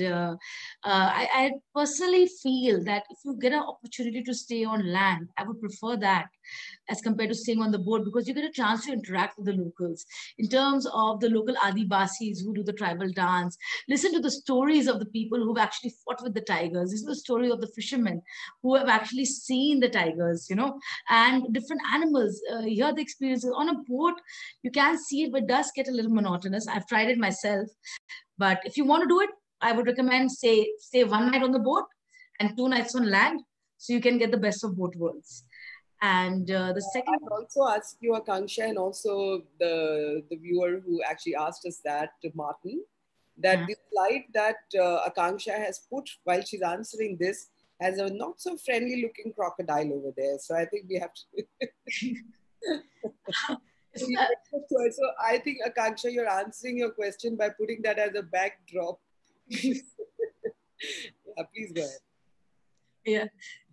I personally feel that if you get an opportunity to stay on land, I would prefer that as compared to staying on the boat, because you get a chance to interact with the locals in terms of the local Adivasis who do the tribal dance. Listen to the stories of the people who've actually fought with the tigers. This is the story of the fishermen who have actually seen the tigers, you know, and different animals. Hear the experiences. On a boat, you can see it, but it does get a little monotonous. I've tried it myself. But if you want to do it, I would recommend stay one night on the boat and 2 nights on land, so you can get the best of both worlds. And the second, I'll also ask you, Akanksha, and also the viewer who actually asked us that, Martin, that the slide that Akanksha has put while she's answering this has a not so friendly looking crocodile over there. So I think we have to. So I think, Akanksha, you're answering your question by putting that as a backdrop. Yeah, please go ahead. yeah.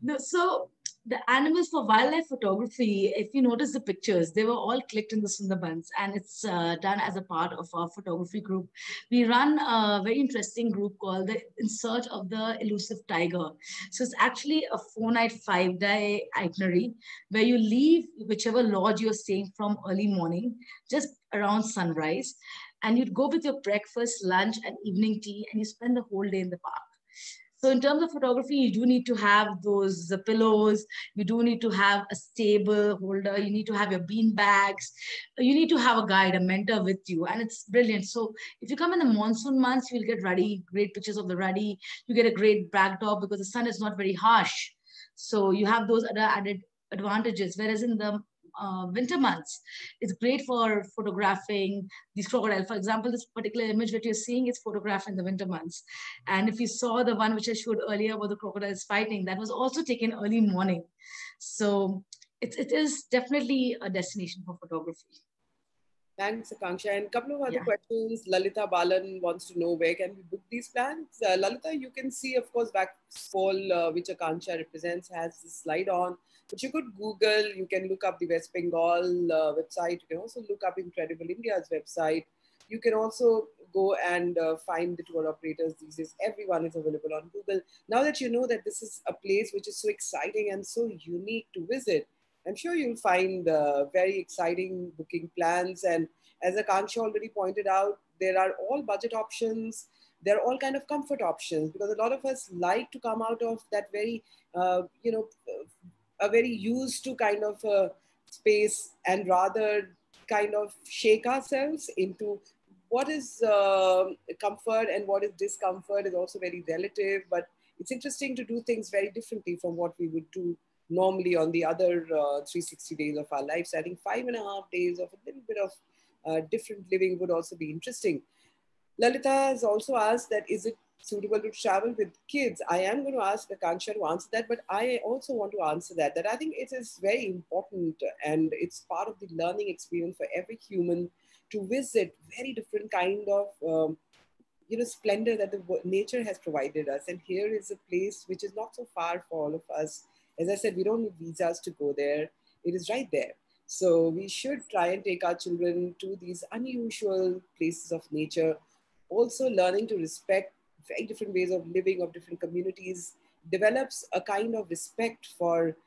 No, so the animals for wildlife photography, if you notice the pictures, they were all clicked in the Sundarbans, and it's done as a part of our photography group. We run a very interesting group called the In Search of the Elusive Tiger. So it's actually a 4-night, 5-day itinerary where you leave whichever lodge you're staying from early morning, just around sunrise, and you'd go with your breakfast, lunch, and evening tea, and you spend the whole day in the park. So in terms of photography, you do need to have those pillows. You do need to have a stable holder. You need to have your bean bags. You need to have a guide, a mentor with you. And it's brilliant. So if you come in the monsoon months, you'll get ruddy, great pictures of the ruddy. You get a great backdrop because the sun is not very harsh. So you have those other added advantages. Whereas in the winter months, it's great for photographing these crocodile. For example, this particular image that you're seeing is photographed in the winter months. And if you saw the one which I showed earlier where the crocodiles fighting, that was also taken early morning. So it is definitely a destination for photography. Thanks, Akanksha. And a couple of other questions. Lalita Balan wants to know, where can we book these plans? Lalita, you can see, of course, back fall, which Akanksha represents, has this slide on. But you could Google, you can look up the West Bengal website. You can also look up Incredible India's website. You can also go and find the tour operators these days. Everyone is available on Google. Now that you know that this is a place which is so exciting and so unique to visit, I'm sure you'll find very exciting booking plans. And as Akanksha already pointed out, there are all budget options. There are all kind of comfort options, because a lot of us like to come out of that very, a very used to kind of space, and rather kind of shake ourselves into what is comfort, and what is discomfort is also very relative. But it's interesting to do things very differently from what we would do normally on the other 360 days of our lives. So I think 5.5 days of a little bit of different living would also be interesting. Lalita has also asked that, is it suitable to travel with kids? I am going to ask Akanksha to answer that, but I also want to answer that I think it is very important, and it's part of the learning experience for every human to visit very different kind of splendor that the nature has provided us. And here is a place which is not so far for all of us. As I said, we don't need visas to go there. It is right there. So we should try and take our children to these unusual places of nature. Also learning to respect very different ways of living, of different communities, develops a kind of respect for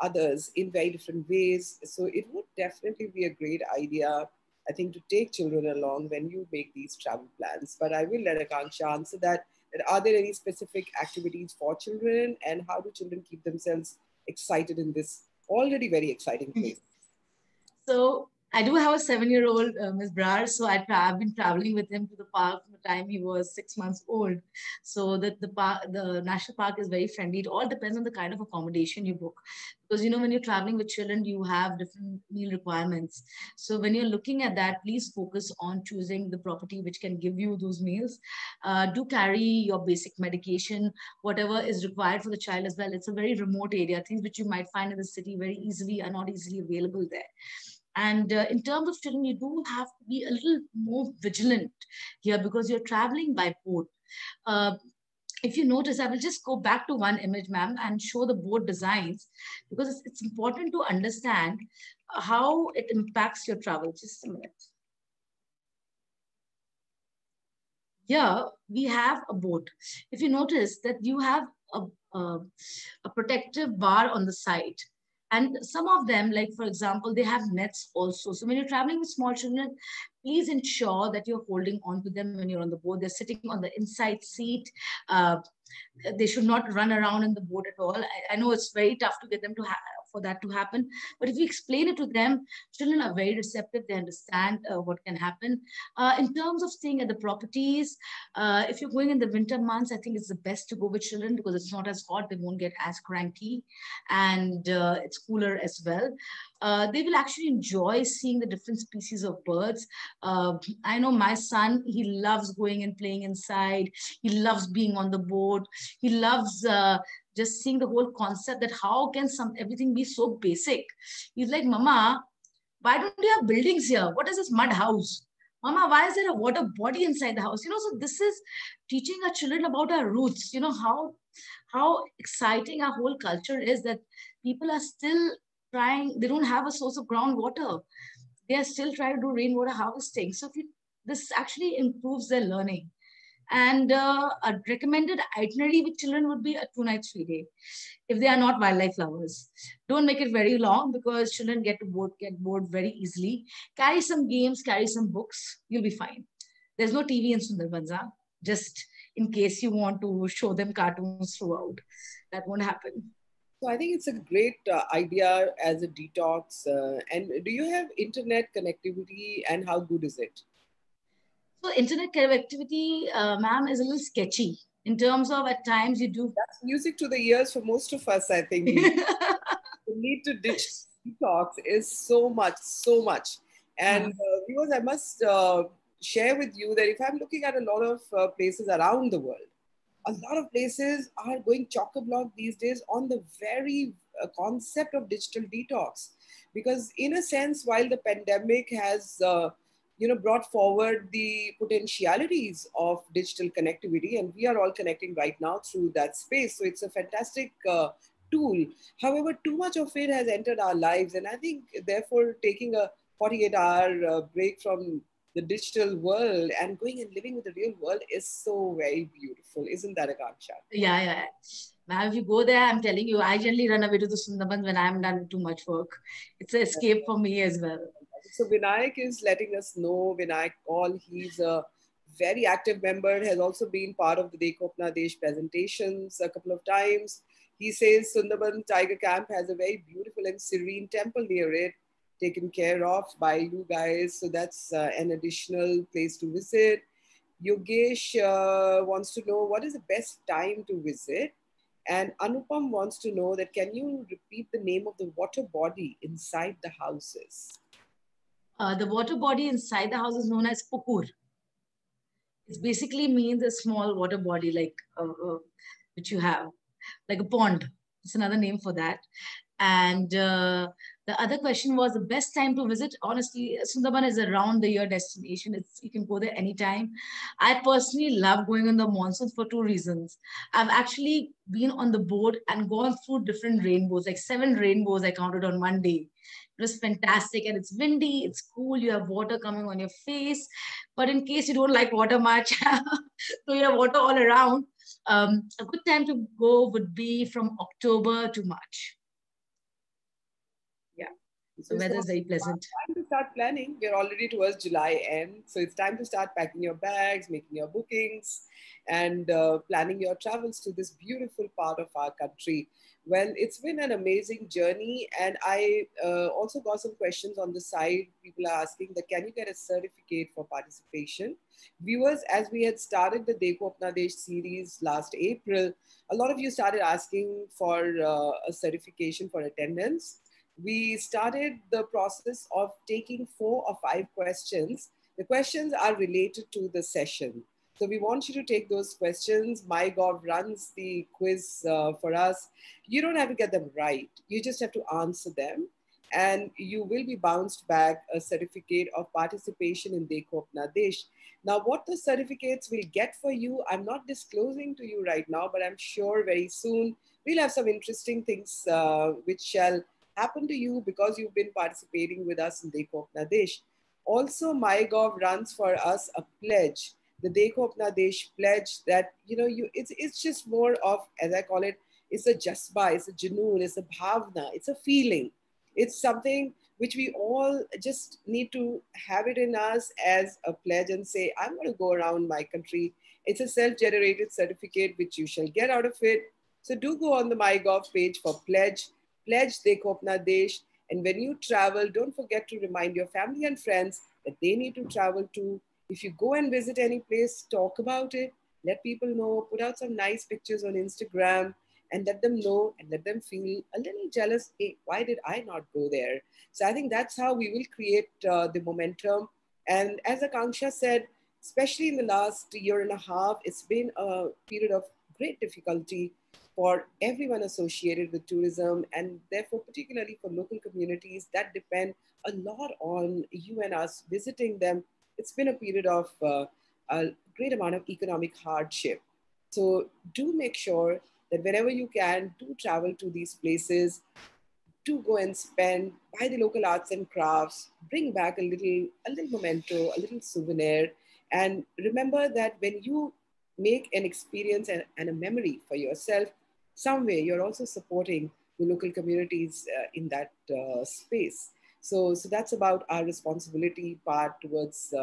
others in very different ways. So it would definitely be a great idea, I think, to take children along when you make these travel plans. But I will let Akanksha answer that. Are there any specific activities for children, and how do children keep themselves excited in this already very exciting place? So I do have a 7-year-old, Ms. Brar. So I've been traveling with him to the park from the time he was 6 months old. So that the national park is very friendly. It all depends on the kind of accommodation you book, because when you're traveling with children, you have different meal requirements. So when you're looking at that, please focus on choosing the property which can give you those meals. Do carry your basic medication, whatever is required for the child as well. It's a very remote area. Things which you might find in the city very easily are not easily available there. And in terms of children, you do have to be a little more vigilant here, because you're traveling by boat. If you notice, I will just go back to one image, ma'am, and show the boat designs, because it's important to understand how it impacts your travel. Just a minute. here we have a boat. If you notice that you have a, a, a protective bar on the side, and some of them, like for example, they have nets also. So when you're traveling with small children, please ensure that you're holding on to them when you're on the boat. They're sitting on the inside seat. Uh, they should not run around in the boat at all. I know it's very tough to get them to for that to happen, but if you explain it to them, children are very receptive. They understand what can happen. In terms of staying at the properties, if you're going in the winter months, I think it's the best to go with children because it's not as hot. They won't get as cranky, and it's cooler as well. They will actually enjoy seeing the different species of birds. I know my son, he loves going and playing inside. He loves being on the boat. He loves just seeing the whole concept that how can everything be so basic. He's like, Mama, why don't you have buildings here? What is this mud house? Mama, why is there a water body inside the house? So this is teaching our children about our roots. How exciting our whole culture is, that people are still trying. They don't have a source of groundwater. They are still trying to do rainwater harvesting. So this actually improves their learning. And a recommended itinerary with children would be a 2-night 3-day, if they are not wildlife lovers. Don't make it very long because children get bored very easily. Carry some games, carry some books, you'll be fine. There's no TV in Sundarbans, just in case you want to show them cartoons throughout. That won't happen. So I think it's a great idea as a detox. And do you have internet connectivity, and how good is it? So internet connectivity, ma'am, is a little sketchy in terms of at times you do. That's music to the ears for most of us, I think. The need to ditch detox is so much. And viewers, I must share with you that if I'm looking at a lot of places around the world, a lot of places are going chock-a-block these days on the very concept of digital detox. Because in a sense, while the pandemic has brought forward the potentialities of digital connectivity, and we are all connecting right now through that space. So it's a fantastic tool. However, too much of it has entered our lives. And I think, therefore, taking a 48-hour break from the digital world and going and living with the real world is so very beautiful. Isn't that, Akanksha? Yeah. Now, if you go there, I'm telling you, I generally run away to the Sundarbans when I'm done with too much work. It's an escape for me as well. So Vinayak is letting us know. Vinayak Kaul, he's a very active member, has also been part of the Dekho Apna Desh presentations a couple of times. He says Sundarban Tiger Camp has a very beautiful and serene temple near it, taken care of by you guys. So that's an additional place to visit. Yogesh wants to know what is the best time to visit. And Anupam wants to know that can you repeat the name of the water body inside the houses? The water body inside the house is known as pukur. It basically means a small water body like which you have, like a pond. It's another name for that. And the other question was the best time to visit. Honestly, Sundarban is a round the year destination. You can go there anytime. I personally love going on the monsoons for 2 reasons. I've actually been on the boat and gone through different rainbows, like 7 rainbows I counted on one day. It was fantastic, and it's windy, it's cool, you have water coming on your face. But in case you don't like water much, so you have water all around, a good time to go would be from October to March. Yeah, so weather is very pleasant. Time to start planning. We're already towards July end, so it's time to start packing your bags, making your bookings, and planning your travels to this beautiful part of our country. Well, it's been an amazing journey, and I also got some questions on the side. People are asking that can you get a certificate for participation? Viewers, as we had started the Dekho Apna Desh series last April, a lot of you started asking for a certification for attendance. We started the process of taking 4 or 5 questions. The questions are related to the session. So we want you to take those questions. MyGov runs the quiz for us. You don't have to get them right. You just have to answer them. And you will be bounced back a certificate of participation in Dekho Apna Desh. Now, what the certificates will get for you, I'm not disclosing to you right now, but I'm sure very soon we'll have some interesting things which shall happen to you because you've been participating with us in Dekho Apna Desh. Also, MyGov runs for us a pledge the Dekho Apna Desh pledge that, it's just more of, as I call it, it's a jasba, it's a junoon, it's a bhavna, it's a feeling. It's something which we all just need to have it in us as a pledge and say, I'm going to go around my country. It's a self-generated certificate which you shall get out of it. So do go on the MyGov page for pledge Dekho Apna Desh. And when you travel, don't forget to remind your family and friends that they need to travel too. If you go and visit any place, talk about it, let people know, put out some nice pictures on Instagram and let them know and let them feel a little jealous. Hey, why did I not go there? So I think that's how we will create the momentum. And as Akanksha said, especially in the last year and a half, it's been a period of great difficulty for everyone associated with tourism, and therefore particularly for local communities that depend a lot on you and us visiting them. It's been a period of a great amount of economic hardship. So do make sure that whenever you can, do travel to these places, do go and spend, buy the local arts and crafts, bring back a little memento, a little souvenir, and remember that when you make an experience and a memory for yourself, some way you're also supporting the local communities in that space. So that's about our responsibility part towards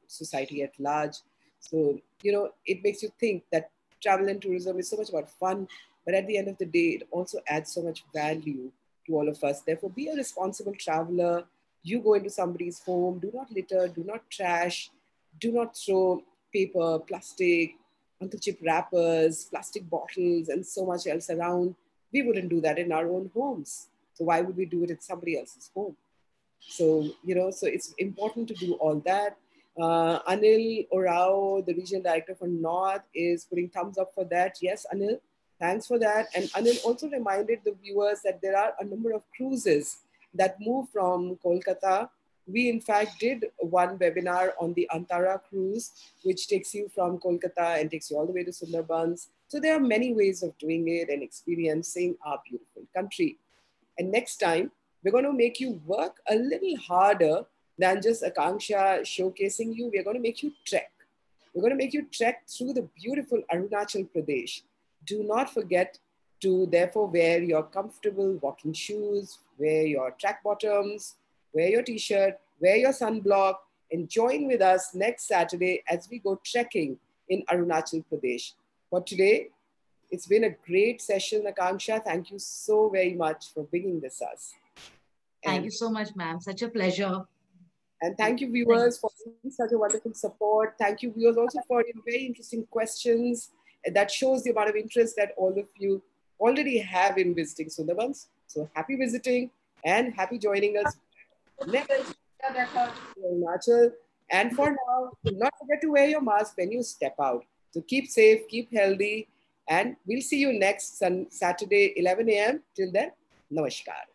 society at large. So, it makes you think that travel and tourism is so much about fun, but at the end of the day, it also adds so much value to all of us. Therefore, be a responsible traveler. You go into somebody's home, do not litter, do not trash, do not throw paper, plastic, Uncle Chip wrappers, plastic bottles, and so much else around. We wouldn't do that in our own homes. So why would we do it in somebody else's home? So, so it's important to do all that. Anil Orao, the regional director for North, is putting thumbs up for that. Yes, Anil, thanks for that. And Anil also reminded the viewers that there are a number of cruises that move from Kolkata. We, in fact, did one webinar on the Antara cruise, which takes you from Kolkata and takes you all the way to Sundarbans. So there are many ways of doing it and experiencing our beautiful country. And next time, we're going to make you work a little harder than just Akanksha showcasing you. We're going to make you trek. We're going to make you trek through the beautiful Arunachal Pradesh. Do not forget to therefore wear your comfortable walking shoes, wear your track bottoms, wear your t-shirt, wear your sunblock, and join with us next Saturday as we go trekking in Arunachal Pradesh. For today, it's been a great session, Akanksha. Thank you so very much for bringing this us. Thank you so much, ma'am. Such a pleasure. And thank you, viewers, for such a wonderful support. Thank you, viewers, also for your very interesting questions. That shows the amount of interest that all of you already have in visiting Sundarbans. So happy visiting and happy joining us next Arunachal. And for now, do not forget to wear your mask when you step out. So keep safe, keep healthy, and we'll see you next Saturday, 11 a.m. Till then, namaskar.